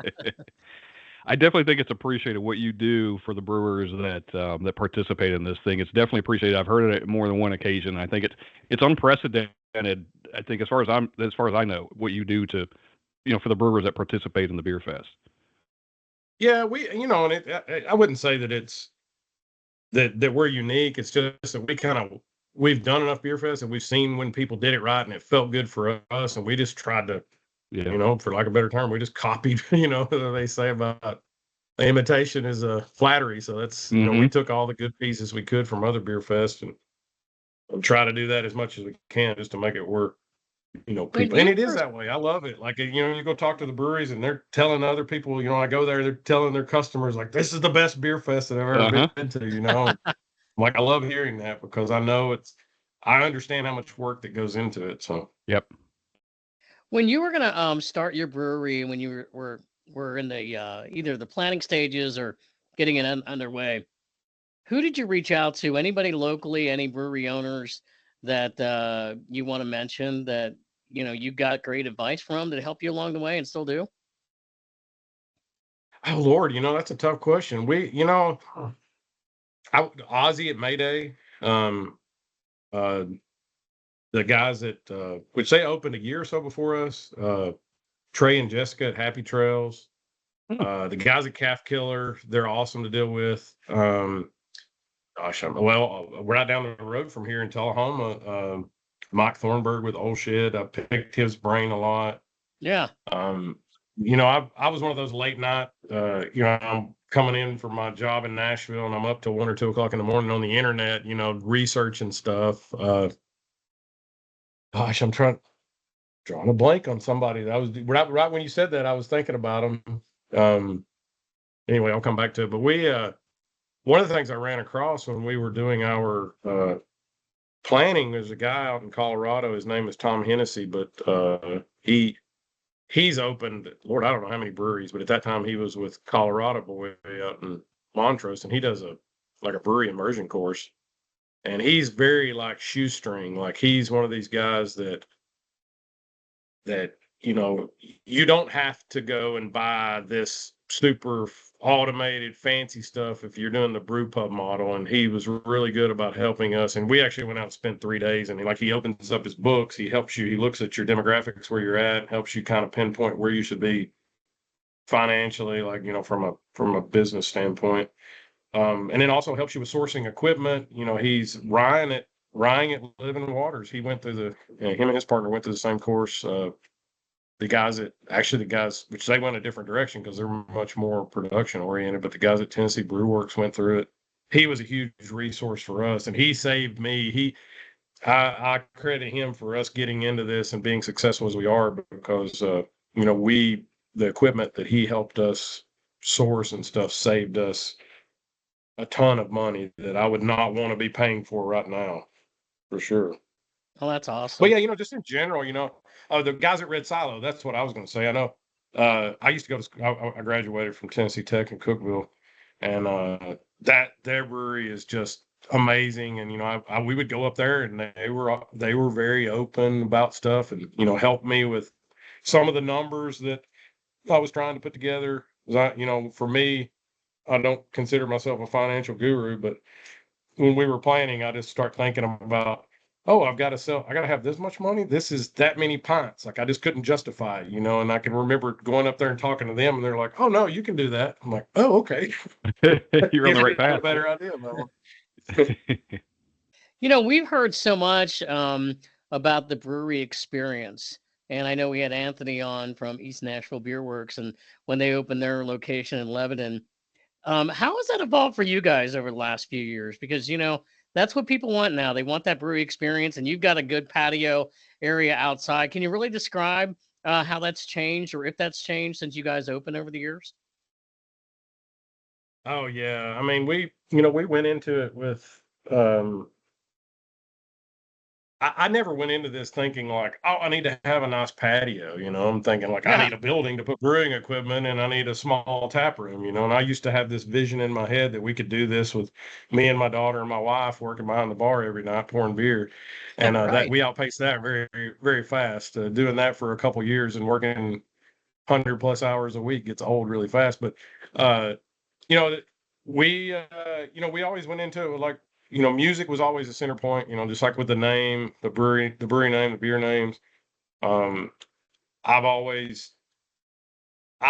I definitely think it's appreciated what you do for the brewers that participate in this thing. It's definitely appreciated. I've heard it at more than one occasion. I think it's unprecedented. I think as far as I know, what you do to, for the brewers that participate in the beer fest. Yeah, I wouldn't say that it's that we're unique. It's just that we've done enough beer fests and we've seen when people did it right and it felt good for us, and we just tried to. For lack of a better term, we just copied, they say about imitation is a flattery. So that's, we took all the good pieces we could from other beer fests and try to do that as much as we can just to make it work, people. And it is that way. I love it. Like, you go talk to the breweries and they're telling other people, I go there, they're telling their customers, like, this is the best beer fest that I've ever been to, Like, I love hearing that because I know I understand how much work that goes into it. So, yep. When you were gonna start your brewery, when you were in the either the planning stages or getting it underway, who did you reach out to? Anybody locally? Any brewery owners that you want to mention that you got great advice from that helped you along the way and still do? Oh Lord, that's a tough question. Ozzy at Mayday. Uh, the guys at which they opened a year or so before us. Trey and Jessica at Happy Trails. The guys at Calf Killer, they're awesome to deal with. We're not down the road from here in Tullahoma. Mike Thornburg with Old Shed. I picked his brain a lot. Yeah. I was one of those late night, I'm coming in from my job in Nashville and I'm up till 1 or 2 o'clock in the morning on the internet, researching stuff. I'm drawing a blank on somebody that I was right when you said that, I was thinking about them. Anyway, I'll come back to it. But one of the things I ran across when we were doing our planning, there's a guy out in Colorado. His name is Tom Hennessy, but he's opened, Lord, I don't know how many breweries, but at that time he was with Colorado Boy out in Montrose, and he does a brewery immersion course. And he's very like shoestring. Like he's one of these guys that you don't have to go and buy this super automated fancy stuff if you're doing the brew pub model. And he was really good about helping us. And we actually went out and spent 3 days, and he opens up his books. He helps you. He looks at your demographics, where you're at, helps you kind of pinpoint where you should be financially, from a business standpoint. And then also helps you with sourcing equipment. He's Ryan at Living Waters. He went through him and his partner went through the same course. The guys, which they went a different direction because they're much more production oriented, but the guys at Tennessee Brew Works went through it. He was a huge resource for us, and he saved me. I credit him for us getting into this and being successful as we are, because the equipment that he helped us source and stuff saved us a ton of money that I would not want to be paying for right now, for sure. Oh, that's awesome. But yeah, just in general, the guys at Red Silo, that's what I was going to say. I know I used to go to school. I graduated from Tennessee Tech in Cookeville, and their brewery is just amazing. And we would go up there, and they were very open about stuff, and helped me with some of the numbers that I was trying to put together. For me, I don't consider myself a financial guru, but when we were planning, I just start thinking about, I got to have this much money. This is that many pints. Like I just couldn't justify it, and I can remember going up there and talking to them, and they're like, "Oh no, you can do that." I'm like, "Oh, okay." You're on the right path. A better idea, though. We've heard so much about the brewery experience. And I know we had Anthony on from East Nashville Beer Works, and when they opened their location in Lebanon. How has that evolved for you guys over the last few years? Because, that's what people want now. They want that brewery experience, and you've got a good patio area outside. Can you really describe how that's changed, or if that's changed since you guys opened over the years? Oh yeah. I mean, we went into it with, I never went into this thinking like, oh, I need to have a nice patio. I'm thinking like, I need a building to put brewing equipment, and I need a small tap room. And I used to have this vision in my head that we could do this with me and my daughter and my wife working behind the bar every night pouring beer, and Right. that we outpaced that very, very fast. Doing that for a couple years and working 100+ hours a week gets old really fast. But we always went into it with like, music was always a center point, just like with the name, the brewery name, the beer names. I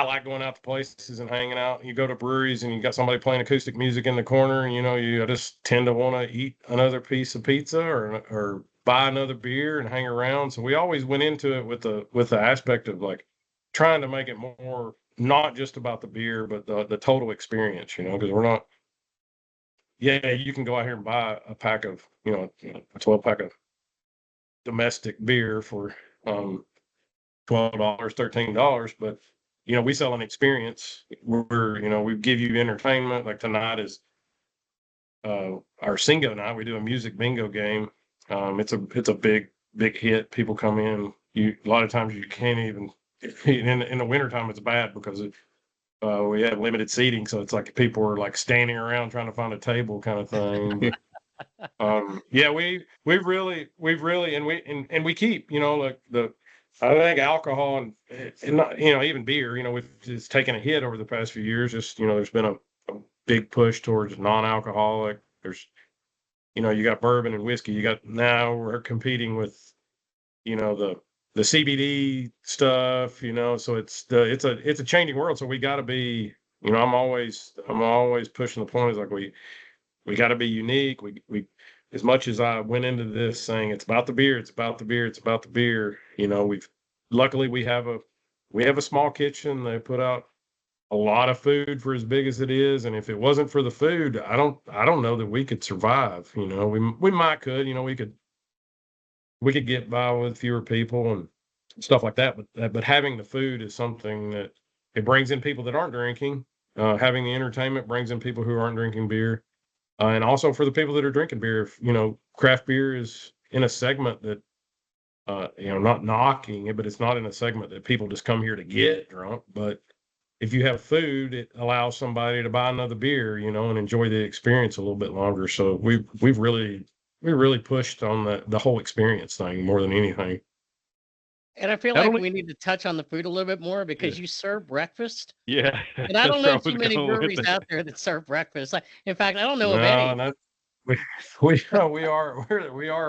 like going out to places and hanging out. You go to breweries and you got somebody playing acoustic music in the corner, and you just tend to want to eat another piece of pizza or buy another beer and hang around. So we always went into it with the aspect of like trying to make it more not just about the beer, but the total experience, because we're not. Yeah, you can go out here and buy a pack of, a 12-pack of domestic beer for $12, $13, but we sell an experience where we give you entertainment. Like tonight is our Singo night. We do a music bingo game. It's a big hit. People come in. A lot of times you can't even in the wintertime it's bad because we have limited seating, so it's like people are like standing around trying to find a table kind of thing. Yeah, we've really and we keep, like I think alcohol and not, even beer, we've just taken a hit over the past few years. Just, there's been a big push towards non-alcoholic There's, you got bourbon and whiskey. Now we're competing with, the CBD stuff, so it's a changing world. So we got to be, I'm always pushing the point is like, we got to be unique. We, as much as I went into this saying it's about the beer, it's about the beer, it's about the beer, luckily we have a small kitchen. They put out a lot of food for as big as it is. And if it wasn't for the food, I don't know that we could survive. We might could, we could get by with fewer people and stuff like that. But having the food is something that it brings in people that aren't drinking. Having the entertainment brings in people who aren't drinking beer. And also for the people that are drinking beer, craft beer is in a segment that, not knocking it, but it's not in a segment that people just come here to get drunk. But if you have food, it allows somebody to buy another beer, and enjoy the experience a little bit longer. So we really pushed on the whole experience thing more than anything. And I feel like we need to touch on the food a little bit more because you serve breakfast. Yeah. And I don't know too many breweries out there that serve breakfast. In fact, I don't know of any. We are a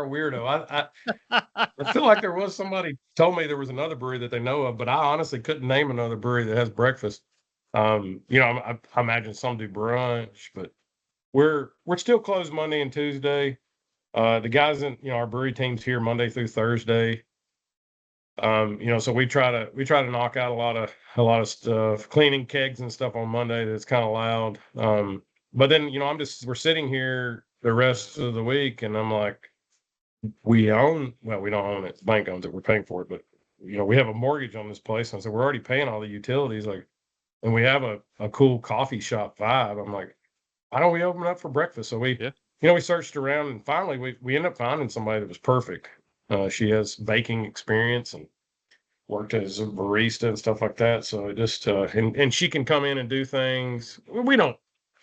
weirdo. I feel like there was somebody told me there was another brewery that they know of, but I honestly couldn't name another brewery that has breakfast. I imagine some do brunch, but we're still closed Monday and Tuesday. The guys in our brewery team's here Monday through Thursday. So we try to knock out a lot of stuff, cleaning kegs and stuff on Monday that's kind of loud. But then we're sitting here the rest of the week, and I'm like, we don't own it. The bank owns it. We're paying for it, but we have a mortgage on this place, and so we're already paying all the utilities. And we have a cool coffee shop vibe. I'm like, why don't we open up for breakfast? So we searched around, and finally we ended up finding somebody that was perfect. She has baking experience and worked as a barista and stuff like that. So it just and she can come in and do things.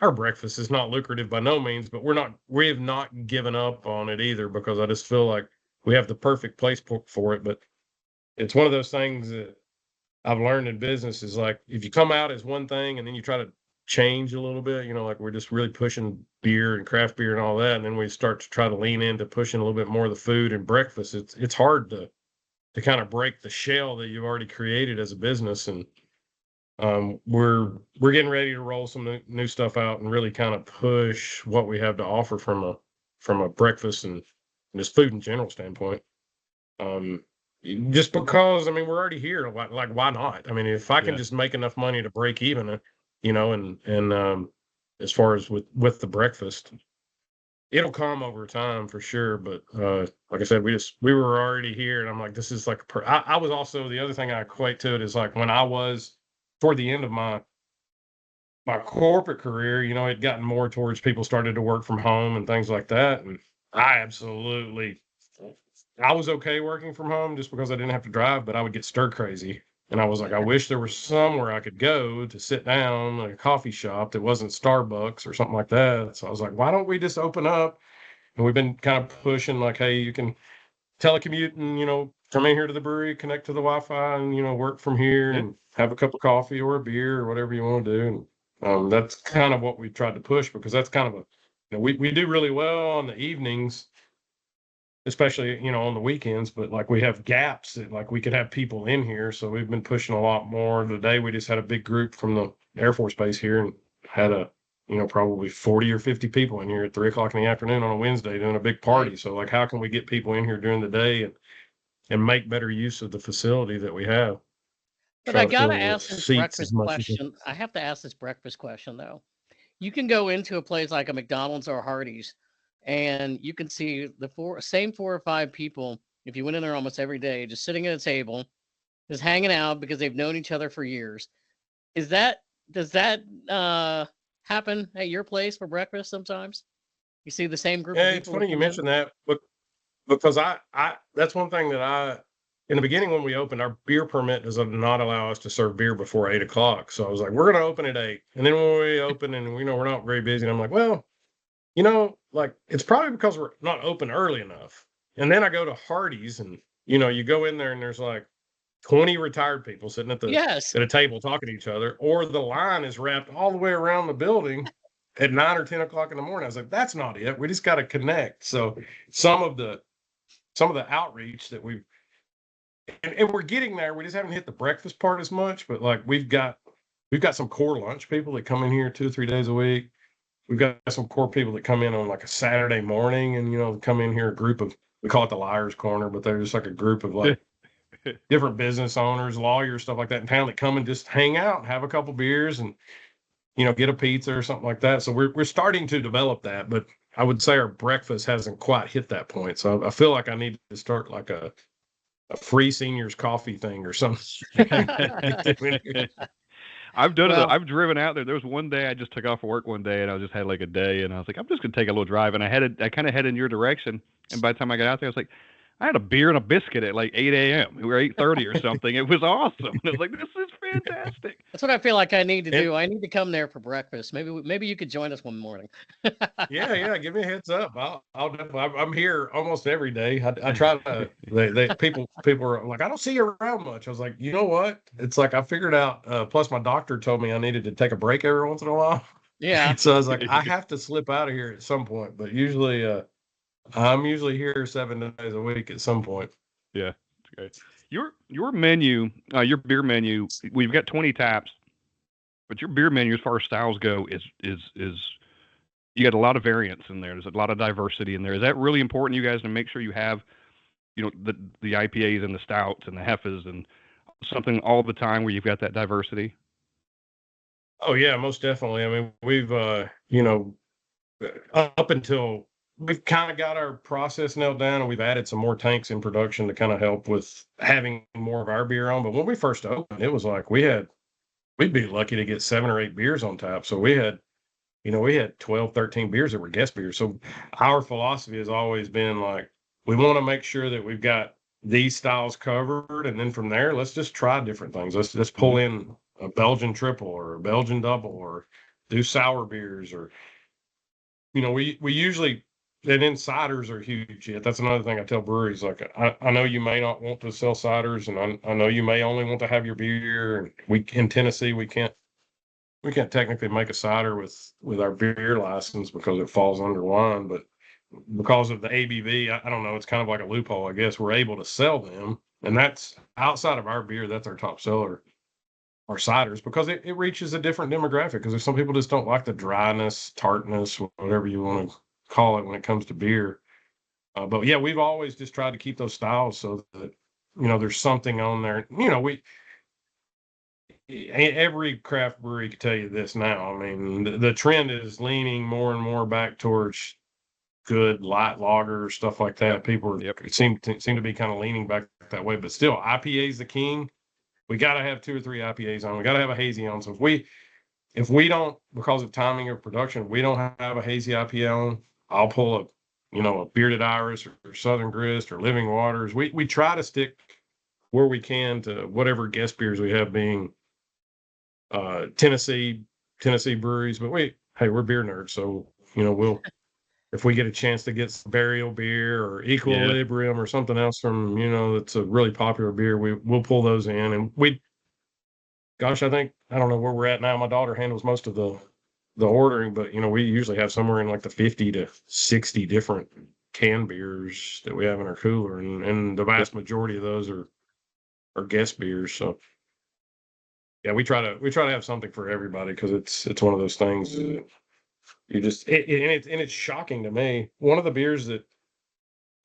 Our breakfast is not lucrative by no means, but we have not given up on it either, because I just feel like we have the perfect place for it. But it's one of those things that I've learned in business is like, if you come out as one thing and then you try to change a little bit, like we're just really pushing beer and craft beer and all that, and then we start to try to lean into pushing a little bit more of the food and breakfast. It's hard to kind of break the shell that you've already created as a business. And we're getting ready to roll some new stuff out and really kind of push what we have to offer from a breakfast and just food in general standpoint. Just because we're already here, like why not? If I can just make enough money to break even, and as far as with the breakfast, it'll come over time for sure. But like I said, we were already here, and I'm like, this is like I was also, the other thing I equate to it is like when I was toward the end of my corporate career, it'd gotten more towards people started to work from home and things like that, and I was okay working from home just because I didn't have to drive, but I would get stir crazy. And I was like, I wish there was somewhere I could go to sit down, like a coffee shop that wasn't Starbucks or something like that. So I was like, why don't we just open up? And we've been kind of pushing like, hey, you can telecommute and, come in here to the brewery, connect to the Wi-Fi and, work from here and have a cup of coffee or a beer or whatever you want to do. And that's kind of what we tried to push, because that's kind of we do really well on the evenings, especially, on the weekends, but like we have gaps that like we could have people in here. So we've been pushing a lot more. Today we just had a big group from the Air Force Base here and had probably 40 or 50 people in here at 3:00 in the afternoon on a Wednesday doing a big party. So like, how can we get people in here during the day and make better use of the facility that we have? But I gotta ask this breakfast question. I have to ask this breakfast question though. You can go into a place like a McDonald's or a Hardee's, and you can see the same 4 or 5 people, if you went in there almost every day, just sitting at a table, just hanging out because they've known each other for years. Does that happen at your place for breakfast sometimes? You see the same group of people? It's funny you mentioned that, but because I that's one thing that in the beginning when we opened, our beer permit does not allow us to serve beer before 8:00. So I was like, we're going to open at 8. And then when we open and we're not very busy, and I'm like, well, like it's probably because we're not open early enough. And then I go to Hardee's and, you go in there and there's like 20 retired people sitting at a table talking to each other, or the line is wrapped all the way around the building at 9 or 10 o'clock in the morning. I was like, that's not it. We just got to connect. So some of the outreach that and we're getting there. We just haven't hit the breakfast part as much, but like we've got some core lunch people that come in here 2 or 3 days a week. We've got some core people that come in on like a Saturday morning and, come in here, a group of, we call it the Liars Corner, but they're just like a group of like different business owners, lawyers, stuff like that in town that come and just hang out and have a couple beers and, get a pizza or something like that. So we're starting to develop that, but I would say our breakfast hasn't quite hit that point. So I feel like I need to start like a free seniors coffee thing or something. I've done it. I've driven out there. There was one day I just took off of work one day and I just had like a day and I was like, I'm just going to take a little drive. And I kind of headed in your direction. And by the time I got out there, I was like, I had a beer and a biscuit at like 8 a.m. We were 8:30 or something. It was awesome. And I was like, this is fantastic. That's what I feel like I need to do. I need to come there for breakfast. Maybe you could join us one morning. Yeah. Give me a heads up. I'll definitely. I'm here almost every day. I try to. People are like, I don't see you around much. I was like, you know what? It's like I figured out. Plus, my doctor told me I needed to take a break every once in a while. Yeah. So I was like, I have to slip out of here at some point. But usually, I'm usually here 7 days a week at some point. Yeah. Okay. Your menu, your beer menu, we've got 20 taps, but your beer menu, as far as styles go, is you got a lot of variance in there. There's a lot of diversity in there. Is that really important, you guys, to make sure you have, the IPAs and the stouts and the Hefes and something all the time where you've got that diversity? Oh yeah, most definitely. I mean, we've up until we've kind of got our process nailed down, and we've added some more tanks in production to kind of help with having more of our beer on. But when we first opened, it was like we'd be lucky to get 7 or 8 beers on tap. So we had 12, 13 beers that were guest beers. So our philosophy has always been like, we want to make sure that we've got these styles covered. And then from there, let's just try different things. Let's pull in a Belgian triple or a Belgian double or do sour beers or, we usually, and then ciders are huge. Yeah, that's another thing I tell breweries. Like, I know you may not want to sell ciders, and I know you may only want to have your beer. And in Tennessee, we can't technically make a cider with our beer license because it falls under wine. But because of the ABV, I don't know. It's kind of like a loophole, I guess. We're able to sell them, and that's outside of our beer. That's our top seller, our ciders, because it reaches a different demographic. Because there's some people just don't like the dryness, tartness, whatever you want to call it when it comes to beer. But yeah, we've always just tried to keep those styles so that there's something on there. Every craft brewery can tell you this now. I mean, the trend is leaning more and more back towards good light lager, stuff like that. People seem to be kind of leaning back that way, but still, IPA is the king. We got to have 2 or 3 IPAs on. We got to have a hazy on. So if we don't, because of timing of production, we don't have a hazy IPA on, I'll pull a Bearded Iris or Southern Grist or Living Waters. We try to stick where we can to whatever guest beers we have being Tennessee breweries. But we're beer nerds, so we'll if we get a chance to get some Burial beer or Equilibrium or something else from that's a really popular beer, we'll pull those in. And I don't know where we're at now. My daughter handles most of the ordering, but we usually have somewhere in like the 50 to 60 different canned beers that we have in our cooler, and the vast majority of those are guest beers. So yeah, we try to have something for everybody, because it's one of those things that you just it's shocking to me. One of the beers that,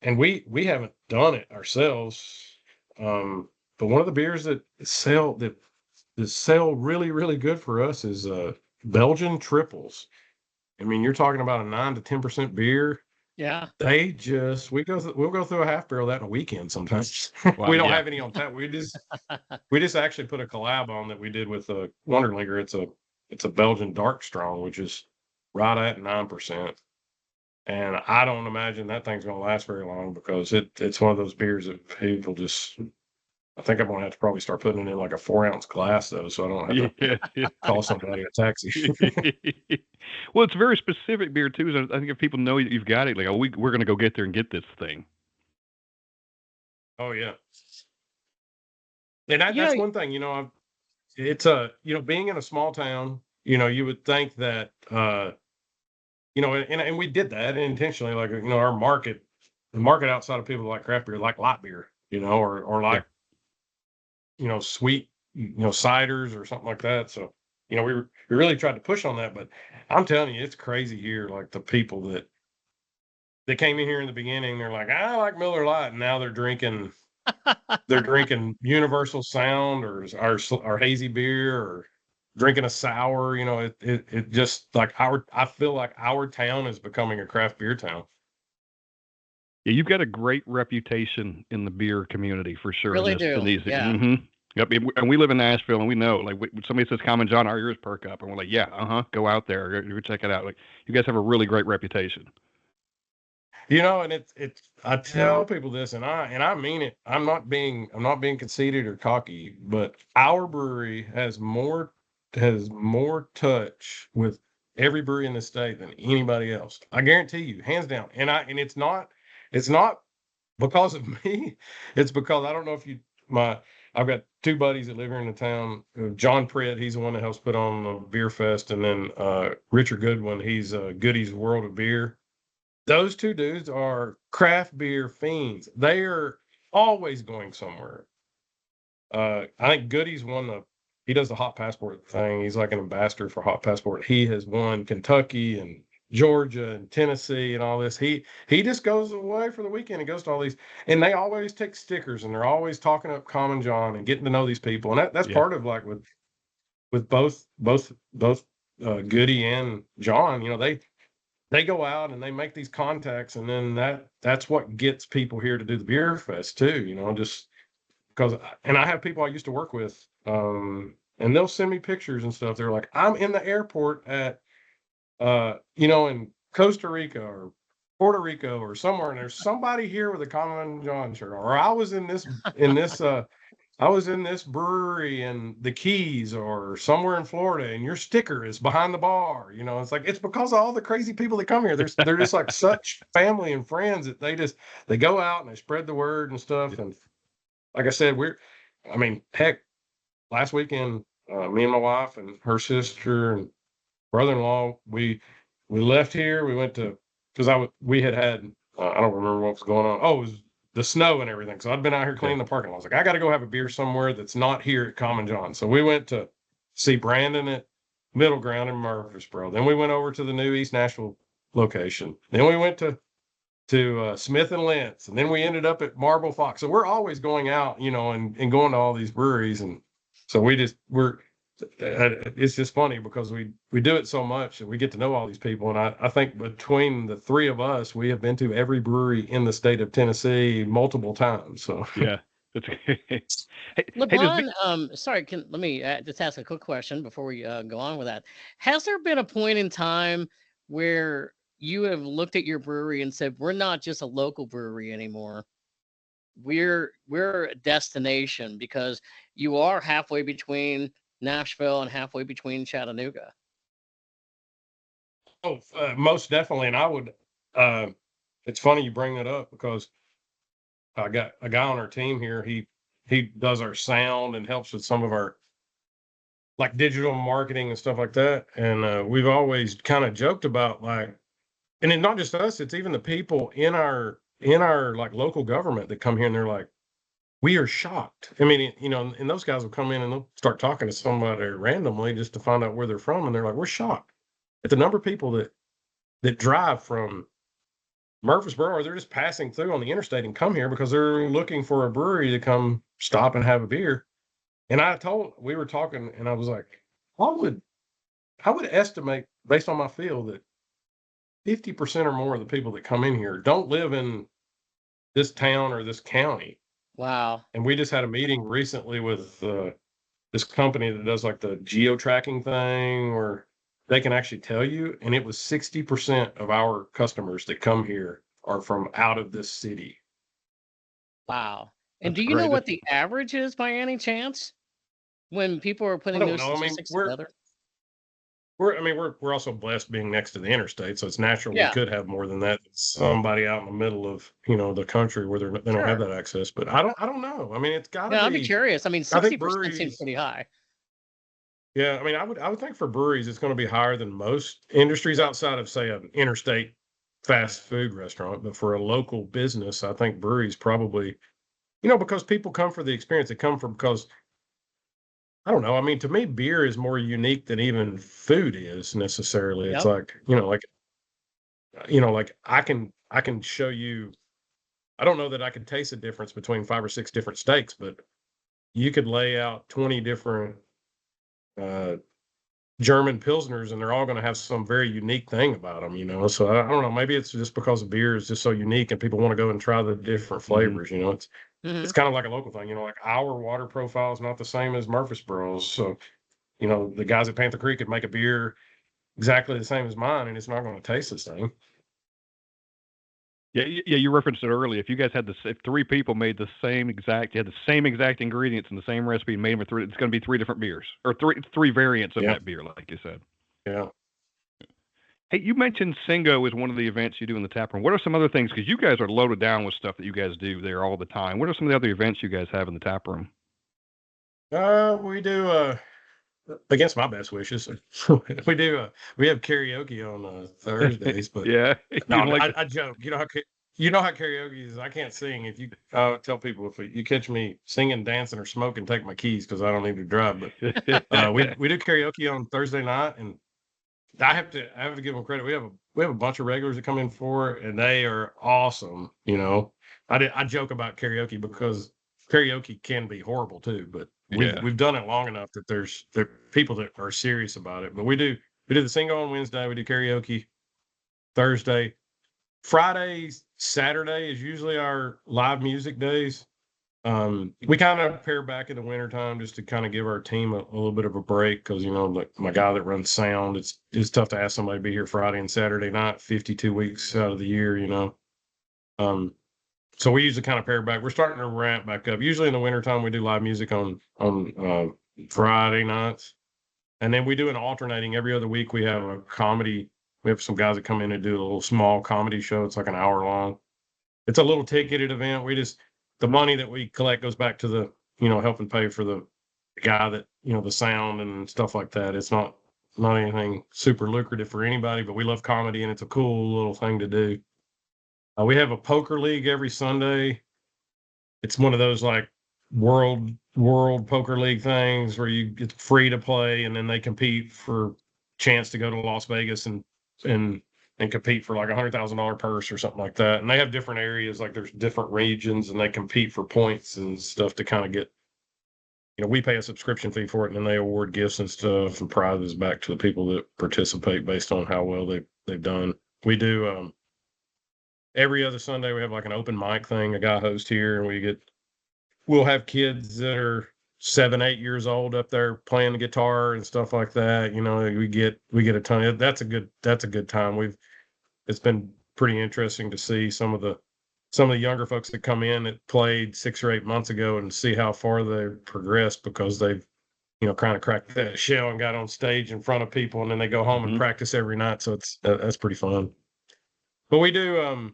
and we haven't done it ourselves, but one of the beers that sell really, really good for us is Belgian triples. I mean, you're talking about a 9 to 10% beer. Yeah. We'll go through a half barrel of that in a weekend sometimes. Wow, we don't have any on tap. We just actually put a collab on that we did with Wonderlinger. It's a Belgian dark strong, which is right at 9%. And I don't imagine that thing's going to last very long, because it's one of those beers that people just, I think I'm going to have to probably start putting it in like a 4-ounce glass, though, so I don't have to call somebody a taxi. Well, it's a very specific beer, too. So I think if people know that you've got it, like, we're going to go get there and get this thing. Oh, yeah. And that's one thing, it's being in a small town, you would think that you know, and we did that intentionally. Like, you know, the market outside of people like craft beer, like light beer, you know, or Yeah. like, you know, sweet, you know, ciders or something like that. So, you know, we really tried to push on that, but I'm telling you, it's crazy here. Like the people that came in here in the beginning, they're like, I like Miller Lite, and now they're drinking Universal Sound or hazy beer or drinking a sour. You know, it just like I feel like our town is becoming a craft beer town. Yeah, you've got a great reputation in the beer community for sure in Really this in do. these. Yeah. Yep, and we live in Nashville, and we know like when somebody says "Common John," our ears perk up, and we're like, "Yeah, go out there, go check it out." Like you guys have a really great reputation. You know, and it's I tell people this, and I mean it. I'm not being conceited or cocky, but our brewery has more touch with every brewery in the state than anybody else. I guarantee you, hands down. And it's not because of me. It's because I don't know if you my I've got two buddies that live here in the town. John Pritt, he's the one that helps put on the beer fest, and then Richard Goodwin, he's Goody's World of Beer. Those two dudes are craft beer fiends. They are always going somewhere. I think Goody's won he does the Hot Passport thing. He's like an ambassador for Hot Passport. He has won Kentucky and Georgia and Tennessee and all this. He just goes away for the weekend and goes to all these, and they always take stickers and they're always talking up Common John and getting to know these people. And that's Yeah, part of like with both Goody and John. You know, they go out and they make these contacts, and then that's what gets people here to do the beer fest too, you know, just because. And I have people I used to work with, and they'll send me pictures and stuff. They're like, I'm in the airport at you know, in Costa Rica or Puerto Rico or somewhere, and there's somebody here with a Common John shirt, or I was in this brewery in the Keys or somewhere in Florida, and your sticker is behind the bar. You know, it's like it's because of all the crazy people that come here. They're just like such family and friends that they go out and they spread the word and stuff. And like I said, I mean, heck, last weekend, me and my wife and her sister and brother-in-law, we left here. We went to because we had I don't remember what was going on. Oh, it was the snow and everything. So I'd been out here okay, cleaning the parking lot. I was like, I got to go have a beer somewhere that's not here at Common John. So we went to see Brandon at Middle Ground in Murfreesboro. Then we went over to the new East Nashville location. Then we went to Smith and Lentz, and then we ended up at Marble Fox. So we're always going out, you know, and going to all these breweries, and so we're it's just funny because we do it so much and we get to know all these people. And I think between the three of us, we have been to every brewery in the state of Tennessee multiple times. So yeah, that's hey, LeBron, sorry, let me just ask a quick question before we go on with that. Has there been a point in time where you have looked at your brewery and said, we're not just a local brewery anymore. We're a destination because you are halfway between Nashville and halfway between Chattanooga. most definitely. And I would, it's funny you bring that up because I got a guy on our team here. He does our sound and helps with some of our like digital marketing and stuff like that. And we've always kind of joked about like, and it's not just us, it's even the people in our like local government that come here and they're like, we are shocked. I mean, you know, and those guys will come in and they'll start talking to somebody randomly just to find out where they're from, and they're like, we're shocked at the number of people that drive from Murfreesboro, or they're just passing through on the interstate and come here because they're looking for a brewery to come stop and have a beer. And we were talking, and I was like, I would estimate based on my feel that 50% or more of the people that come in here don't live in this town or this county. Wow. And we just had a meeting recently with this company that does like the geo tracking thing where they can actually tell you. And it was 60% of our customers that come here are from out of this city. Wow. And That's do you know great. what the average is by any chance when people are I putting don't those know. I mean, statistics together? we're also blessed being next to the interstate, so it's natural we Yeah, could have more than that. Somebody out in the middle of the country where they don't have sure. that access. But I don't know. I mean, it's got to Yeah, I'd be be. curious. I mean, I think 60% seems breweries. pretty high. Yeah, I mean, I would think for breweries, it's going to be higher than most industries outside of, say, an interstate fast food restaurant. But for a local business, I think breweries probably, because people come for the experience. They come for because I don't know. I mean, to me, beer is more unique than even food is necessarily. It's Yep. like, like I can show you. I don't know that I could taste the difference between 5 or 6 different steaks, but you could lay out 20 different uh, German pilsners, and they're all going to have some very unique thing about them. So I don't know. Maybe it's just because beer is just so unique, and people want to go and try the different Hmm. flavors. Hmm. It's kind of like a local thing. Like our water profile is not the same as Murfreesboro's, so the guys at Panther Creek could make a beer exactly the same as mine, and it's not going to taste the same. Yeah, yeah. You referenced it earlier. If you guys had if 3 people made the same exact, you had the same exact ingredients and the same recipe, and made them for 3, it's going to be 3 different beers or three variants of Yeah, that beer, like you said. yeah. Hey, you mentioned Singo is one of the events you do in the tap room. What are some other things? Because you guys are loaded down with stuff that you guys do there all the time. What are some of the other events you guys have in the tap room? We do against my best wishes. We have karaoke on Thursdays, but Yeah, no, you don't like I joke. You know how karaoke is. I can't sing. If you tell people if you catch me singing, dancing, or smoking, take my keys because I don't need to drive. But we do karaoke on Thursday night, and I have to give them credit. We have a bunch of regulars that come in for it, and they are awesome. I joke about karaoke because karaoke can be horrible too, but we've yeah. we've done it long enough that there are people that are serious about it. But we do the single on Wednesday. We do karaoke Thursday. Friday, Saturday is usually our live music days. We kind of pare back in the wintertime just to kind of give our team a little bit of a break because like my guy that runs sound, it's tough to ask somebody to be here Friday and Saturday night, 52 weeks out of the year. Um, so we usually kind of pare back. We're starting to ramp back up. Usually in the wintertime we do live music on Friday nights, and then we do an alternating every other week. We have a comedy. We have some guys that come in and do a little small comedy show. It's like an hour long. It's a little ticketed event. The money that we collect goes back to helping pay for the guy that, the sound and stuff like that. It's not anything super lucrative for anybody, but we love comedy and it's a cool little thing to do. We have a poker league every Sunday. It's one of those like world poker league things where you get free to play and then they compete for chance to go to Las Vegas and and compete for like $100,000 purse or something like that. And they have different areas, like there's different regions, and they compete for points and stuff to kind of get. We pay a subscription fee for it, and then they award gifts and stuff and prizes back to the people that participate based on how well they've done. We do every other Sunday. We have like an open mic thing. A guy hosts here, and we'll have kids that are 7, 8 years old up there playing the guitar and stuff like that. We get a ton. That's a good time. It's been pretty interesting to see some of the younger folks that come in that played 6 or 8 months ago and see how far they've progressed because they've kind of cracked that shell and got on stage in front of people, and then they go home and Hmm. practice every night. So that's pretty fun. But we do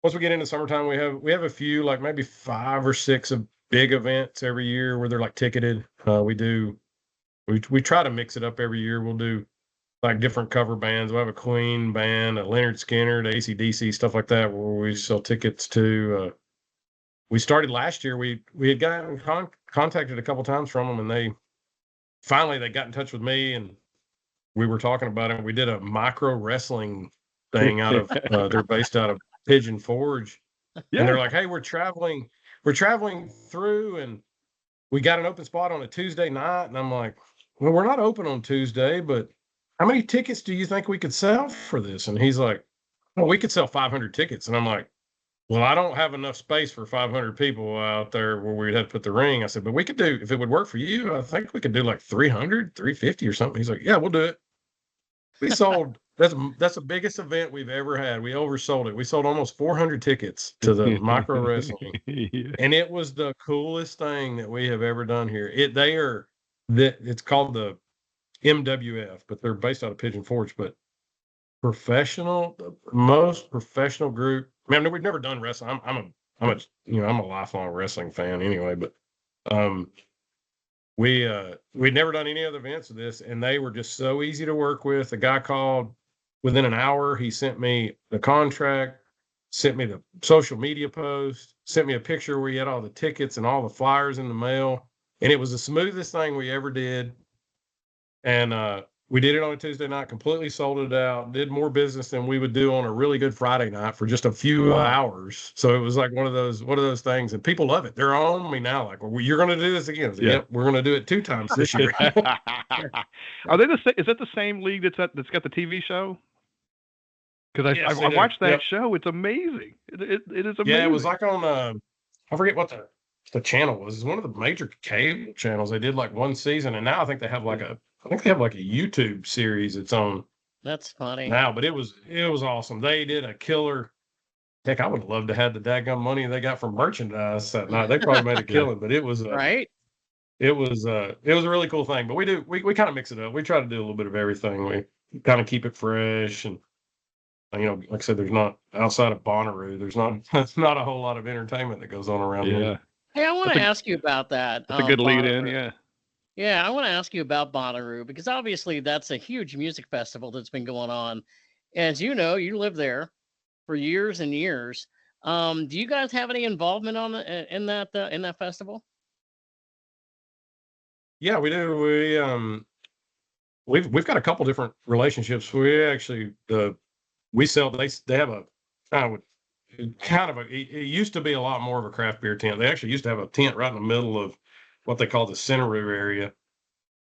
once we get into summertime, we have a few, like maybe 5 or 6 of big events every year where they're like ticketed. We try to mix it up every year. We'll do like different cover bands. We'll have a Queen band, a Leonard Skinner, the AC/DC, stuff like that, where we sell tickets to. We started last year. We had gotten contacted a couple times from them, and they got in touch with me, and we were talking about it. We did a micro wrestling thing out of. They're based out of Pigeon Forge, and Yeah. they're like, "Hey, we're traveling through, and we got an open spot on a Tuesday night." And I'm like, "Well, we're not open on Tuesday, but how many tickets do you think we could sell for this?" And he's like, "Well, we could sell 500 tickets." And I'm like, "Well, I don't have enough space for 500 people out there where we'd have to put the ring." I said, "But we could do, if it would work for you, I think we could do like 300, 350 or something." He's like, "Yeah, we'll do it." We sold, that's the biggest event we've ever had. We oversold it. We sold almost 400 tickets to the micro wrestling. Yeah. And it was the coolest thing that we have ever done here. It's called the MWF, but they're based out of Pigeon Forge. But the most professional group. I mean, we've never done wrestling. I'm a lifelong wrestling fan anyway. But um, we'd never done any other events of this, and they were just so easy to work with. The guy called within an hour. He sent me the contract, sent me the social media post, sent me a picture where he had all the tickets and all the flyers in the mail, and it was the smoothest thing we ever did. And we did it on a Tuesday night, completely sold it out, did more business than we would do on a really good Friday night for just a few hours. So it was like one of those things, and people love it. They're on me now, like, well, you're going to do this again. So, yep, we're going to do it 2 times this year. Are they is that the same league that's got the TV show? Because Yes, I watched that show. It's amazing. It is amazing. Yeah, it was like on I forget what the channel was. It's one of the major cable channels. They did like one season, and now I think they have like a YouTube series it's on That's funny. now. But it was awesome. They did a killer. Heck, I would have loved to have the daggum money they got from merchandise that night. They probably made a killing, but it was right. It was a really cool thing. But we kind of mix it up. We try to do a little bit of everything. We kind of keep it fresh, and like I said, there's not outside of Bonnaroo. There's not a whole lot of entertainment that goes on around here. Hey, I want to ask you about that. That's a good lead in, Bonnaroo. Yeah, I want to ask you about Bonnaroo, because obviously that's a huge music festival that's been going on. As you know, you lived there for years and years. Do you guys have any involvement in that festival? Yeah, we do. We've got a couple different relationships. We actually we sell. They have it used to be a lot more of a craft beer tent. They actually used to have a tent right in the middle of what they call the Centeroo area,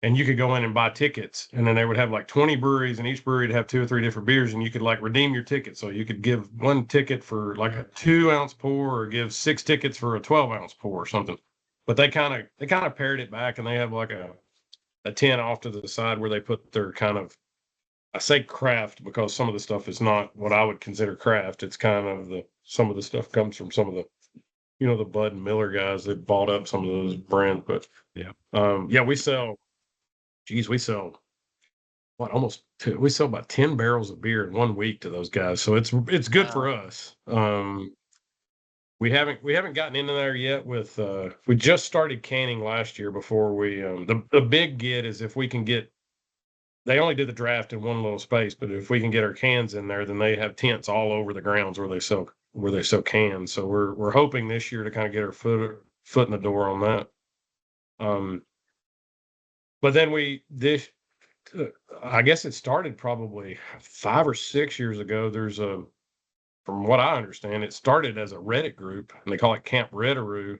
and you could go in and buy tickets, and then they would have like 20 breweries, and each brewery would have 2 or 3 different beers, and you could like redeem your ticket. So you could give 1 ticket for like a 2-ounce pour, or give 6 tickets for a 12-ounce pour or something. But they kind of pared it back, and they have like a tent off to the side where they put their kind of, I say craft because some of the stuff is not what I would consider craft. It's kind of some of the stuff comes from some of the, the Bud and Miller guys that bought up some of those brands. But we sell we sell about 10 barrels of beer in 1 week to those guys. So it's good for us. We haven't gotten into there yet with we just started canning last year before we the big get is if we can get, they only do the draft in one little space, but if we can get our cans in there, then they have tents all over the grounds where they sell cans. So we're hoping this year to kind of get our foot in the door on that. But then I guess it started probably 5 or 6 years ago. There's from what I understand, it started as a Reddit group, and they call it Camp Reddaroo,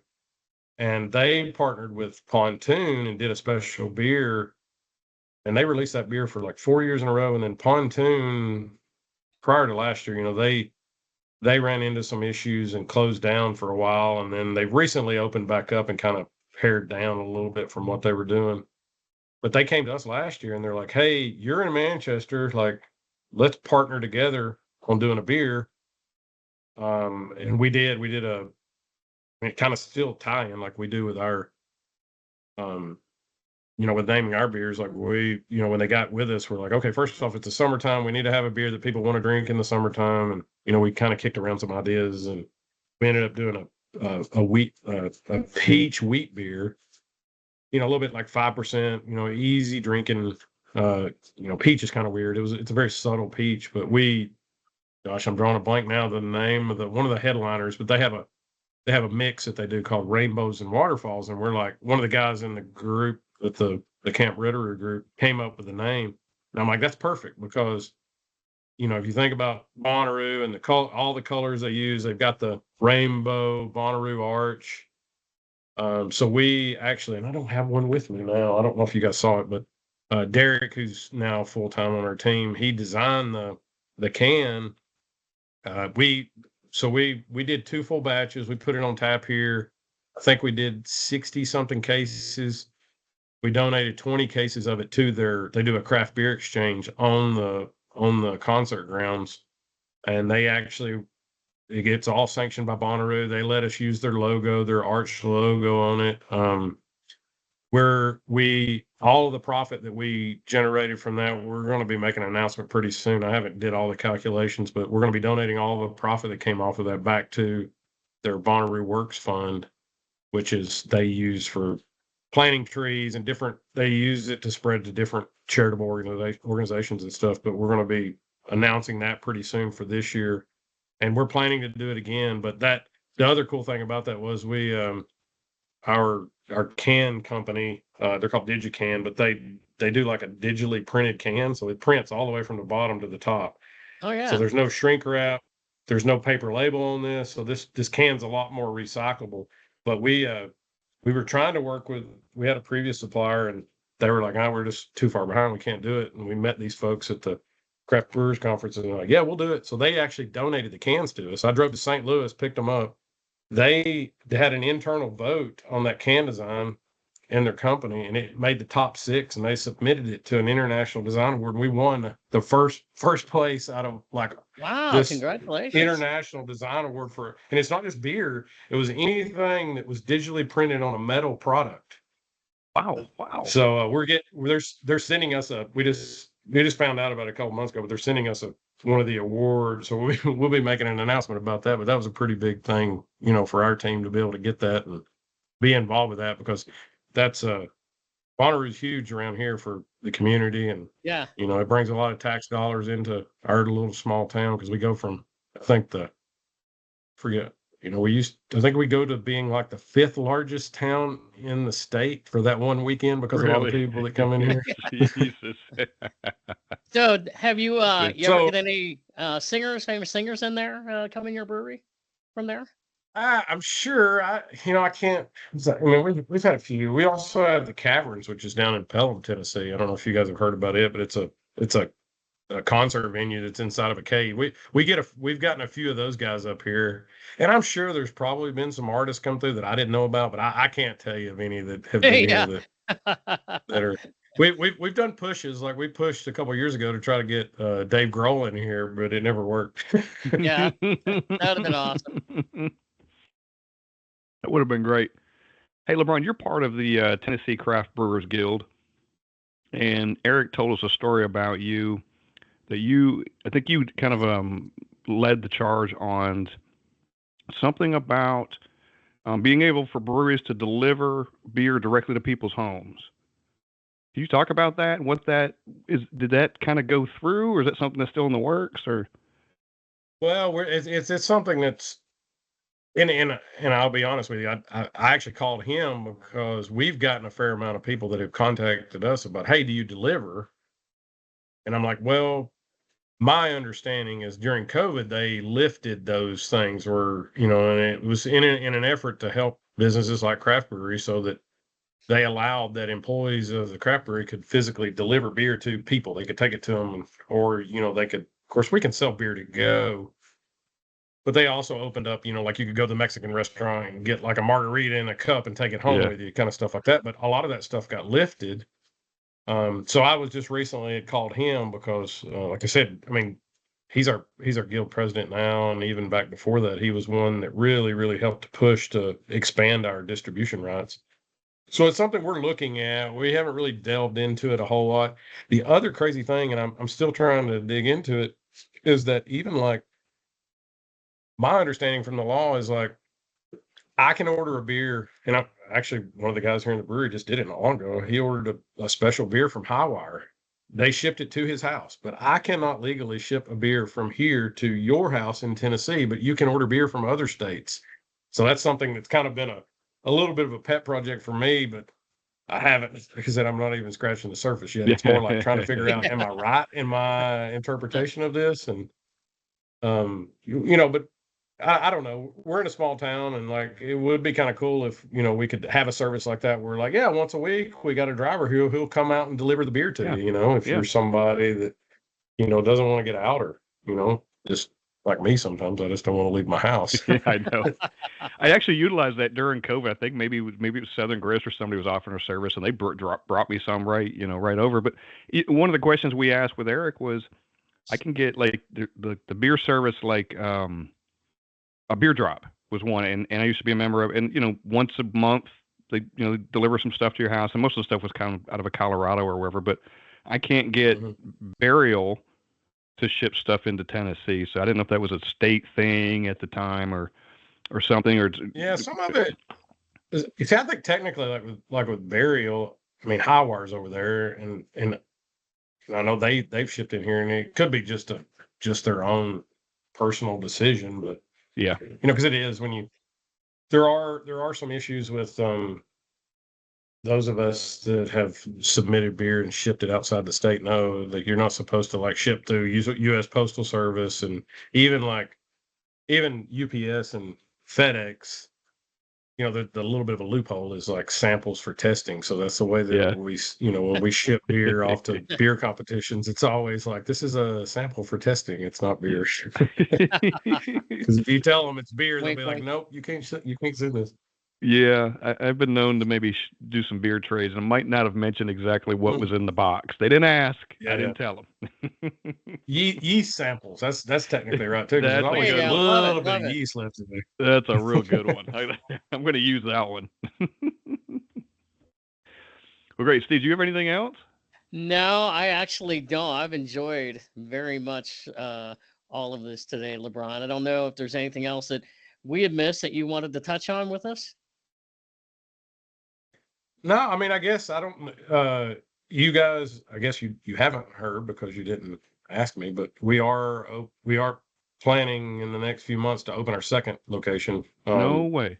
and they partnered with Pontoon and did a special beer. And they released that beer for like 4 years in a row. And then Pontoon, prior to last year, they ran into some issues and closed down for a while. And then they've recently opened back up and kind of pared down a little bit from what they were doing. But they came to us last year and they're like, hey, you're in Manchester. Like, let's partner together on doing a beer. And we did kind of still tie-in like we do with our, with naming our beers. Like when they got with us, we're like, okay, first off, it's the summertime. We need to have a beer that people want to drink in the summertime. And, we kind of kicked around some ideas, and we ended up doing a peach wheat beer, a little bit like 5%, easy drinking. Peach is kind of weird. It's a very subtle peach, but I'm drawing a blank now, the name of one of the headliners, but they have a mix that they do called Rainbows and Waterfalls. And we're like, one of the guys in the group that the Camp Reddaroo group came up with the name. And I'm like, that's perfect because, if you think about Bonnaroo and all the colors they use, they've got the rainbow Bonnaroo arch. So we actually, and I don't have one with me now. I don't know if you guys saw it, but Derek, who's now full-time on our team, he designed the can. We did 2 full batches. We put it on tap here. I think we did 60 something cases. We donated 20 cases of it to they do a craft beer exchange on the concert grounds. And it gets all sanctioned by Bonnaroo. They let us use their logo, their arch logo on it. All of the profit that we generated from that, we're going to be making an announcement pretty soon. I haven't did all the calculations, but we're going to be donating all the profit that came off of that back to their Bonnaroo Works Fund, which is they use for planting trees and different. They use it to spread to different charitable organizations and stuff. But we're going to be announcing that pretty soon for this year, and we're planning to do it again. But the other cool thing about that was we our can company, they're called DigiCan, but they do like a digitally printed can, so it prints all the way from the bottom to the top. Oh yeah. So there's no shrink wrap, there's no paper label on this, so this can's a lot more recyclable. But we were trying to work with. We had a previous supplier, and they were like, "Oh, we're just too far behind. We can't do it." And we met these folks at the Craft Brewers Conference, and they're like, "Yeah, we'll do it." So they actually donated the cans to us. I drove to St. Louis, picked them up. They had an internal vote on that can design in their company, and it made the top 6, and they submitted it to an international design award. And we won the first place out of like wow, congratulations. International design award and it's not just beer, it was anything that was digitally printed on a metal product. Wow. So they're sending us we just found out about it a couple months ago, but they're sending us one of the awards. So we'll be making an announcement about that. But that was a pretty big thing, for our team to be able to get that and be involved with that, because that's Bonnaroo is huge around here for the community, and yeah, it brings a lot of tax dollars into our little small town, because we go from I think we go to being like the 5th largest town in the state for that one weekend because of all the people that come in here. Jesus. So have you ever get any famous singers in there come in your brewery from there? I'm sure. I can't. I mean, we've had a few. We also have the Caverns, which is down in Pelham, Tennessee. I don't know if you guys have heard about it, but it's a concert venue that's inside of a cave. We've gotten a few of those guys up here, and I'm sure there's probably been some artists come through that I didn't know about, but I can't tell you of any that have been here that are. We've done pushes, like we pushed a couple of years ago to try to get Dave Grohl in here, but it never worked. Yeah, that would have been awesome. That would have been great. Hey, LeBron, you're part of the Tennessee Craft Brewers Guild, and Eric told us a story about you that I think you kind of led the charge on something about being able for breweries to deliver beer directly to people's homes. Can you talk about that and what that is? Did that kind of go through, or is that something that's still in the works? Or well, it's something that's. And I'll be honest with you, I actually called him because we've gotten a fair amount of people that have contacted us about, hey, do you deliver? And I'm like, well, my understanding is during COVID, they lifted those things and it was in an effort to help businesses like craft breweries, so that they allowed that employees of the craft brewery could physically deliver beer to people. They could take it to them, or they could, of course, we can sell beer to go. But they also opened up, like you could go to the Mexican restaurant and get like a margarita in a cup and take it home with you, kind of stuff like that. But a lot of that stuff got lifted. So I was just recently called him because, like I said, I mean, he's our guild president now, and even back before that, he was one that really, really helped to push to expand our distribution rights. So it's something we're looking at. We haven't really delved into it a whole lot. The other crazy thing, and I'm still trying to dig into it, is that even like, my understanding from the law is like, I can order a beer, and actually one of the guys here in the brewery just did it not long ago. He ordered a special beer from Highwire. They shipped it to his house, but I cannot legally ship a beer from here to your house in Tennessee, but you can order beer from other states. So that's something that's kind of been a little bit of a pet project for me, but I haven't, like I said, I'm not even scratching the surface yet. It's more like trying to figure out, am I right in my interpretation of this? And, but I don't know. We're in a small town, and like it would be kind of cool if we could have a service like that. Where like, once a week we got a driver who'll come out and deliver the beer to you. If you're somebody that doesn't want to get out, or just like me, sometimes I just don't want to leave my house. I know. I actually utilized that during COVID. I think maybe it was Southern Grist or somebody was offering a service, and they brought me some right over. But one of the questions we asked with Eric was, I can get like the beer service like. A beer drop was one, and I used to be a member of, and once a month they deliver some stuff to your house, and most of the stuff was kind of out of Colorado or wherever. But I can't get Burial to ship stuff into Tennessee, so I didn't know if that was a state thing at the time or something. Or some of it. See, I think technically, like with burial, I mean, Highwire's over there, and I know they've shipped in here, and it could be just their own personal decision, but Yeah. because it is when there are some issues with those of us that have submitted beer and shipped it outside the state know that you're not supposed to like ship through U.S. Postal Service, and even UPS and FedEx. The little bit of a loophole is like samples for testing. So that's the way that when we ship beer off to beer competitions, it's always like, this is a sample for testing. It's not beer. Because if you tell them it's beer, they'll be like, nope, you can't send this. Yeah, I've been known to maybe do some beer trades, and I might not have mentioned exactly what was in the box. They didn't ask. I didn't tell them. Yeast samples. That's technically right too. There's always a little bit of yeast left in there. That's a real good one. I'm going to use that one. Well, great, Steve. Do you have anything else? No, I actually don't. I've enjoyed very much all of this today, LeBron. I don't know if there's anything else that we had missed that you wanted to touch on with us. No, I mean, I guess I don't. You guys, I guess you haven't heard because you didn't ask me, but we are planning in the next few months to open our second location. No way.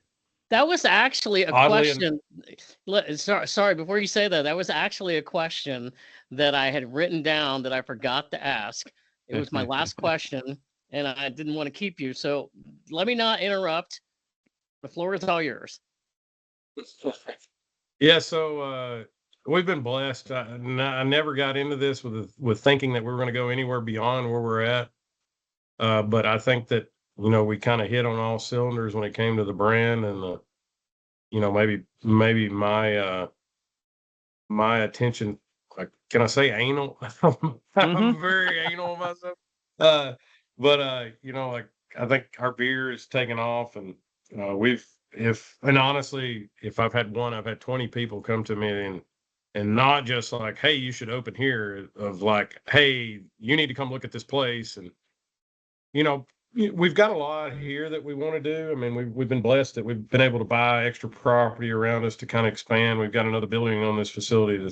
That was actually a question. Sorry, before you say that, that was actually a question that I had written down that I forgot to ask. It was my last question, and I didn't want to keep you. So let me not interrupt. The floor is all yours. Yeah, so we've been blessed. I never got into this with thinking that we were going to go anywhere beyond where we're at. But I think that, we kind of hit on all cylinders when it came to the brand and maybe my attention, like, can I say anal? I'm very anal myself. But like, I think our beer is taking off, and honestly, if I've had 20 people come to me and not just like, hey, you should open here, of like, hey, you need to come look at this place. And, we've got a lot here that we want to do. I mean, we've been blessed that we've been able to buy extra property around us to kind of expand. We've got another building on this facility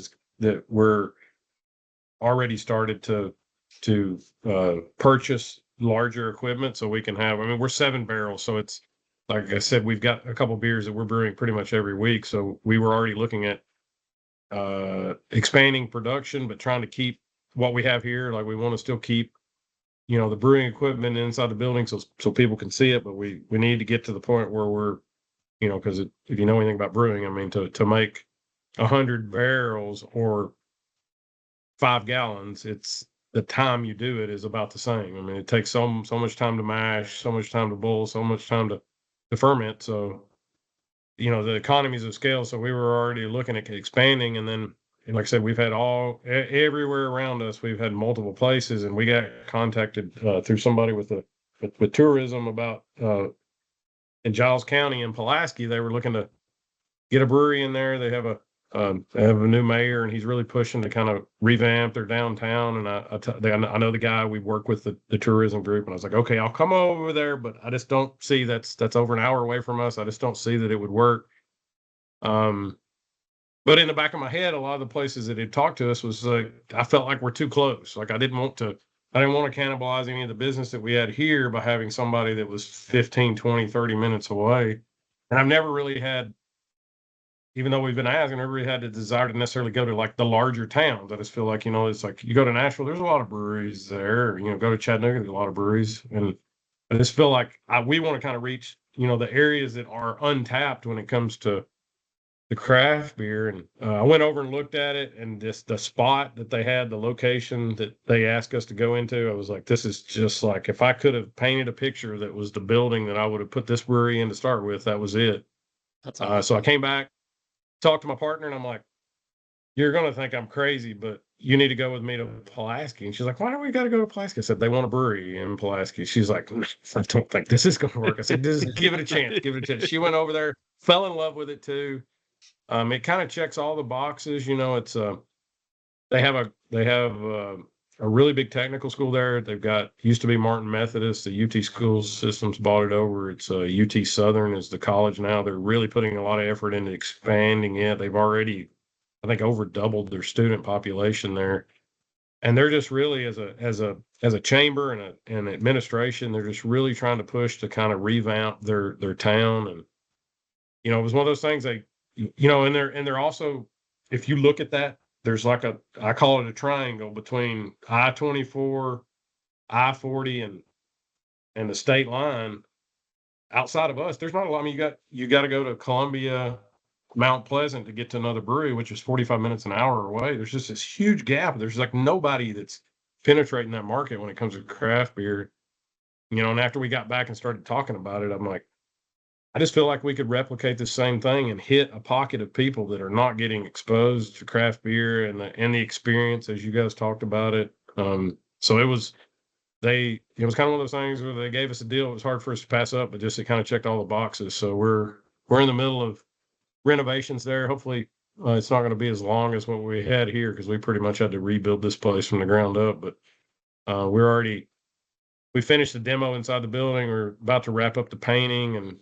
that we're already started to purchase larger equipment so we can have, we're 7 barrels. So it's, like I said, we've got a couple beers that we're brewing pretty much every week. So we were already looking at expanding production, but trying to keep what we have here. Like, we want to still keep, the brewing equipment inside the building so people can see it. But we need to get to the point where we're, because if you know anything about brewing, to make 100 barrels or 5 gallons, it's the time you do it is about the same. It takes so much time to mash, so much time to boil, so much time to ferment. So, the economies of scale. So we were already looking at expanding, and then, like I said, we've had everywhere around us. We've had multiple places, and we got contacted through somebody with tourism about in Giles County in Pulaski. They were looking to get a brewery in there. They have a new mayor, and he's really pushing to kind of revamp their downtown. And I know the guy. We work with the tourism group, and I was like, okay, I'll come over there, but I just don't see that's over an hour away from us. I just don't see that it would work. But in the back of my head, a lot of the places that had talked to us was like, I felt like we're too close. Like, I didn't want to cannibalize any of the business that we had here by having somebody that was 15, 20, 30 minutes away. And I've never really had, even though we've been asking, never really had the desire to necessarily go to like the larger towns. I just feel like, it's like you go to Nashville, there's a lot of breweries there. Go to Chattanooga, there's a lot of breweries. And I just feel like we want to kind of reach, the areas that are untapped when it comes to the craft beer. And I went over and looked at it, and the spot that they had, the location that they asked us to go into, I was like, this is just like, if I could have painted a picture that was the building that I would have put this brewery in to start with, that was it. That's awesome. So I came back, talked to my partner, and I'm like, you're going to think I'm crazy, but you need to go with me to Pulaski. And she's like, why do we got to go to Pulaski? I said, they want a brewery in Pulaski. She's like, I don't think this is going to work. I said, just give it a chance. Give it a chance. She went over there, fell in love with it too. It kind of checks all the boxes. It's they have a a really big technical school there. They've got, used to be Martin Methodist. The UT school systems bought it over. It's UT Southern is the college now. They're really putting a lot of effort into expanding it. They've already, I think, over doubled their student population there. And they're just really, as a chamber and an administration, they're just really trying to push to kind of revamp their town. And it was one of those things and they're also, if you look at that, there's like I call it a triangle between I-24, I-40, and the state line. Outside of us, there's not a lot. I mean, you got to go to Columbia, Mount Pleasant to get to another brewery, which is 45 minutes an hour away. There's just this huge gap. There's like nobody that's penetrating that market when it comes to craft beer. And after we got back and started talking about it, I'm like, I just feel like we could replicate the same thing and hit a pocket of people that are not getting exposed to craft beer and the experience, as you guys talked about it. So it was kind of one of those things where they gave us a deal. It was hard for us to pass up, but just it kind of checked all the boxes. So we're in the middle of renovations there. Hopefully it's not going to be as long as what we had here, because we pretty much had to rebuild this place from the ground up. But we finished the demo inside the building. We're about to wrap up the painting and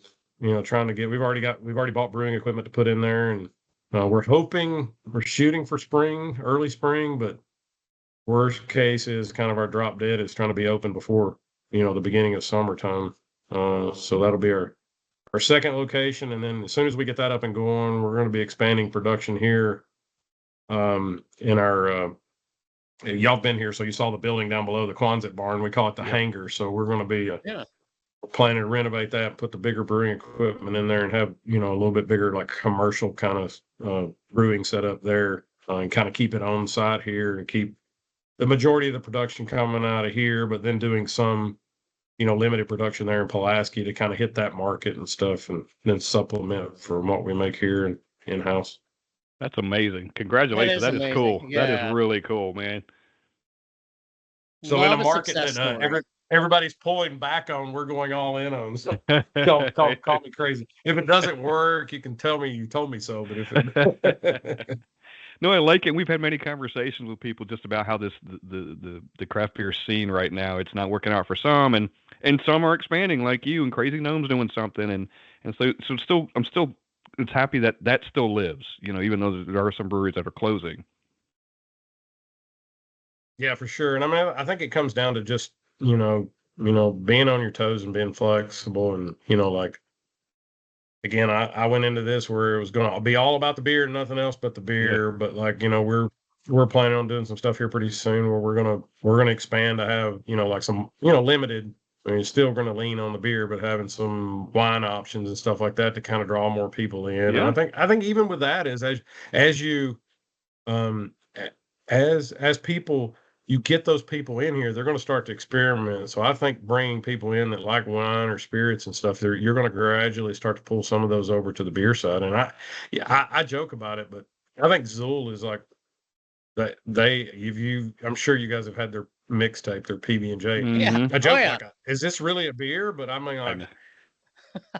trying to we've already bought brewing equipment to put in there, and we're shooting for early spring, but worst case is kind of our drop dead is trying to be open before the beginning of summertime. So that'll be our second location, and then as soon as we get that up and going, we're going to be expanding production here in our y'all been here, so you saw the building down below, the Quonset barn. We call it the hangar. So we're going to be planning to renovate that, put the bigger brewing equipment in there, and have a little bit bigger, like, commercial kind of brewing setup there, and kind of keep it on site here and keep the majority of the production coming out of here, but then doing some limited production there in Pulaski to kind of hit that market and stuff, and then supplement from what we make here and in-house. That's amazing. Congratulations. That is cool. Yeah. That is really cool, man. So in a market that everybody's pulling back on, we're going all in on. So call me crazy. If it doesn't work, you can tell me you told me so. But if it No, I like it. We've had many conversations with people just about how the craft beer scene right now, it's not working out for some, and some are expanding like you, and Crazy Gnome's doing something, and so I'm still it's happy that still lives, even though there are some breweries that are closing. Yeah, for sure. And I mean, I think it comes down to just being on your toes and being flexible, and like, again, I went into this where it was going to be all about the beer and nothing else but the beer. Yeah. But like, we're planning on doing some stuff here pretty soon where we're gonna expand to have like some limited. I mean, still going to lean on the beer, but having some wine options and stuff like that to kind of draw more people in. Yeah. And I think even with that is as people, you get those people in here, they're going to start to experiment. So I think bringing people in that like wine or spirits and stuff, you're going to gradually start to pull some of those over to the beer side. And I joke about it, but I think Zool is like that. I'm sure you guys have had their mixtape, their PB&J. Yeah. I joke is this really a beer? But I mean, like,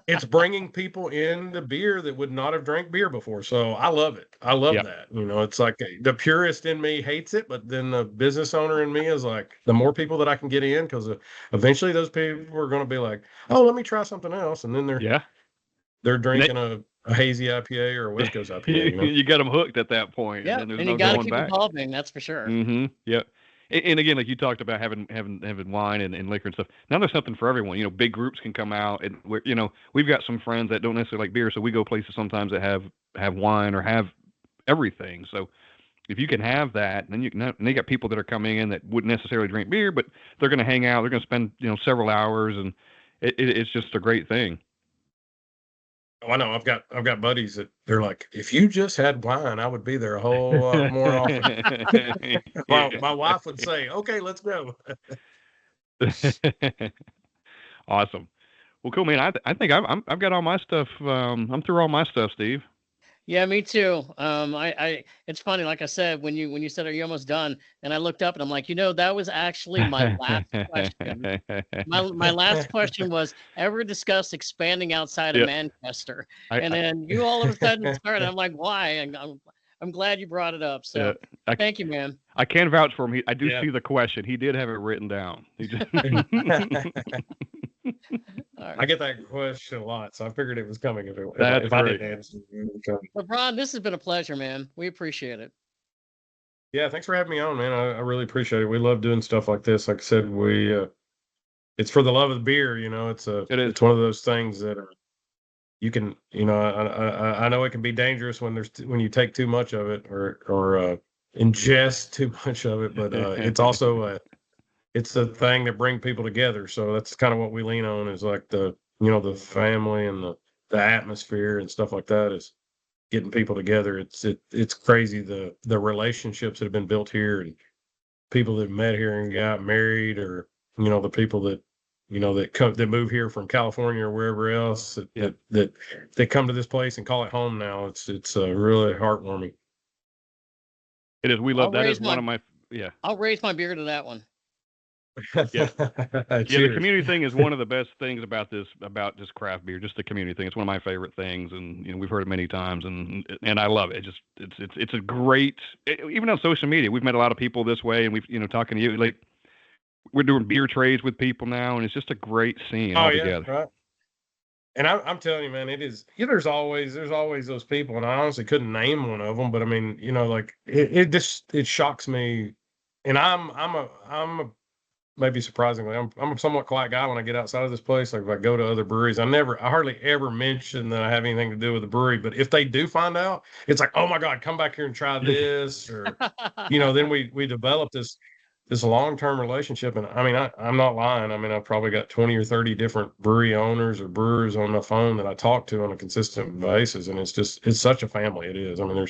it's bringing people in the beer that would not have drank beer before. So I love it. I love that. It's like the purist in me hates it, but then the business owner in me is like, the more people that I can get in, because eventually those people are going to be like, oh, let me try something else. And then they're drinking a hazy IPA or a West Coast IPA. You get them hooked at that point. Yeah, and you got to keep evolving. That's for sure. Mm-hmm. Yep. And again, like you talked about having wine and liquor and stuff. Now there's something for everyone. Big groups can come out, and we've got some friends that don't necessarily like beer, so we go places sometimes that have wine or have everything. So if you can have that, then and they got people that are coming in that wouldn't necessarily drink beer, but they're going to hang out. They're going to spend several hours, and it's just a great thing. Oh, I know. I've got buddies that they're like, if you just had wine, I would be there a whole lot more often. My wife would say, okay, let's go. Awesome. Well, cool, man. I think I've got all my stuff. I'm through all my stuff, Steve. Yeah, me too. It's funny, like I said, when you said, are you almost done? And I looked up and I'm like, that was actually my last question. My last question was, ever discuss expanding outside of Manchester? And then you all of a sudden started. I'm like, why? And I'm glad you brought it up. Yeah, So thank you, man. I can vouch for him. I do Yeah. see the question. He did have it written down. He just... All right. I get that question a lot, so I figured it was coming That's if I great. didn't answer. It was coming. LeBron, this has been a pleasure, man. We appreciate it. Yeah, thanks for having me on, man. I really appreciate it. We love doing stuff like this. Like I said, it's for the love of the beer. You know, It is. it's one of those things that you can, you know, I know it can be dangerous when you take too much of it or ingest too much of it, but it's also it's the thing that bring people together. So that's kind of what we lean on is like the family and the atmosphere and stuff like that is getting people together. It's crazy the relationships that have been built here and people that met here and got married, or the people that that move here from California or wherever else that they come to this place and call it home now. It's really heartwarming. It is. We love that. Is one of my I'll raise my beer to that one. Yeah, the community thing is one of the best things about just craft beer, just the community thing. It's one of my favorite things, and we've heard it many times, and I love it. It's a great, even on social media, we've met a lot of people this way, and we've talking to you, like we're doing beer trades with people now, and it's just a great scene altogether. Yeah, right. And I'm telling you, man, it is. Yeah, there's always those people, and I honestly couldn't name one of them, but I mean, like it shocks me, and I'm a maybe surprisingly, I'm a somewhat quiet guy when I get outside of this place. Like if I go to other breweries, I hardly ever mention that I have anything to do with the brewery. But if they do find out, it's like, oh my God, come back here and try this, or then we develop this long-term relationship. And I mean, I'm not lying. I mean, I've probably got 20 or 30 different brewery owners or brewers on my phone that I talk to on a consistent basis, and it's such a family. It is. I mean,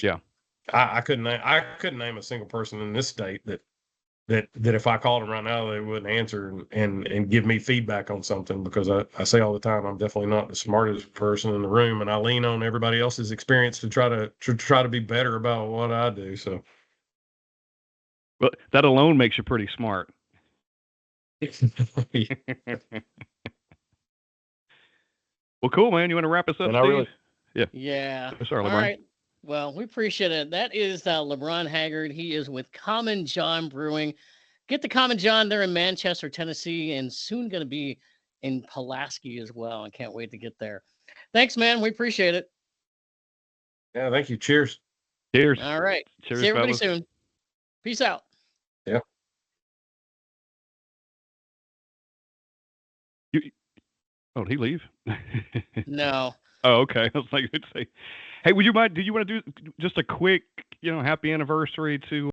I couldn't name a single person in this state that if I called them right now, they wouldn't answer and give me feedback on something, because I say all the time, I'm definitely not the smartest person in the room, and I lean on everybody else's experience to try to be better about what I do. So, well, that alone makes you pretty smart. Well, cool, man. You want to wrap us up, Steve? Yeah. Sorry, LeBron. All right. Well, we appreciate it. That is LeBron Haggard. He is with Common John Brewing. Get the Common John there in Manchester, Tennessee, and soon going to be in Pulaski as well. I can't wait to get there. Thanks, man. We appreciate it. Yeah, thank you. Cheers. Cheers. All right. Cheers, see everybody fellas. soon. Peace out. Yeah. Did he leave? No. Oh, okay. I was like, hey, would you mind? Do you want to do just a quick, happy anniversary to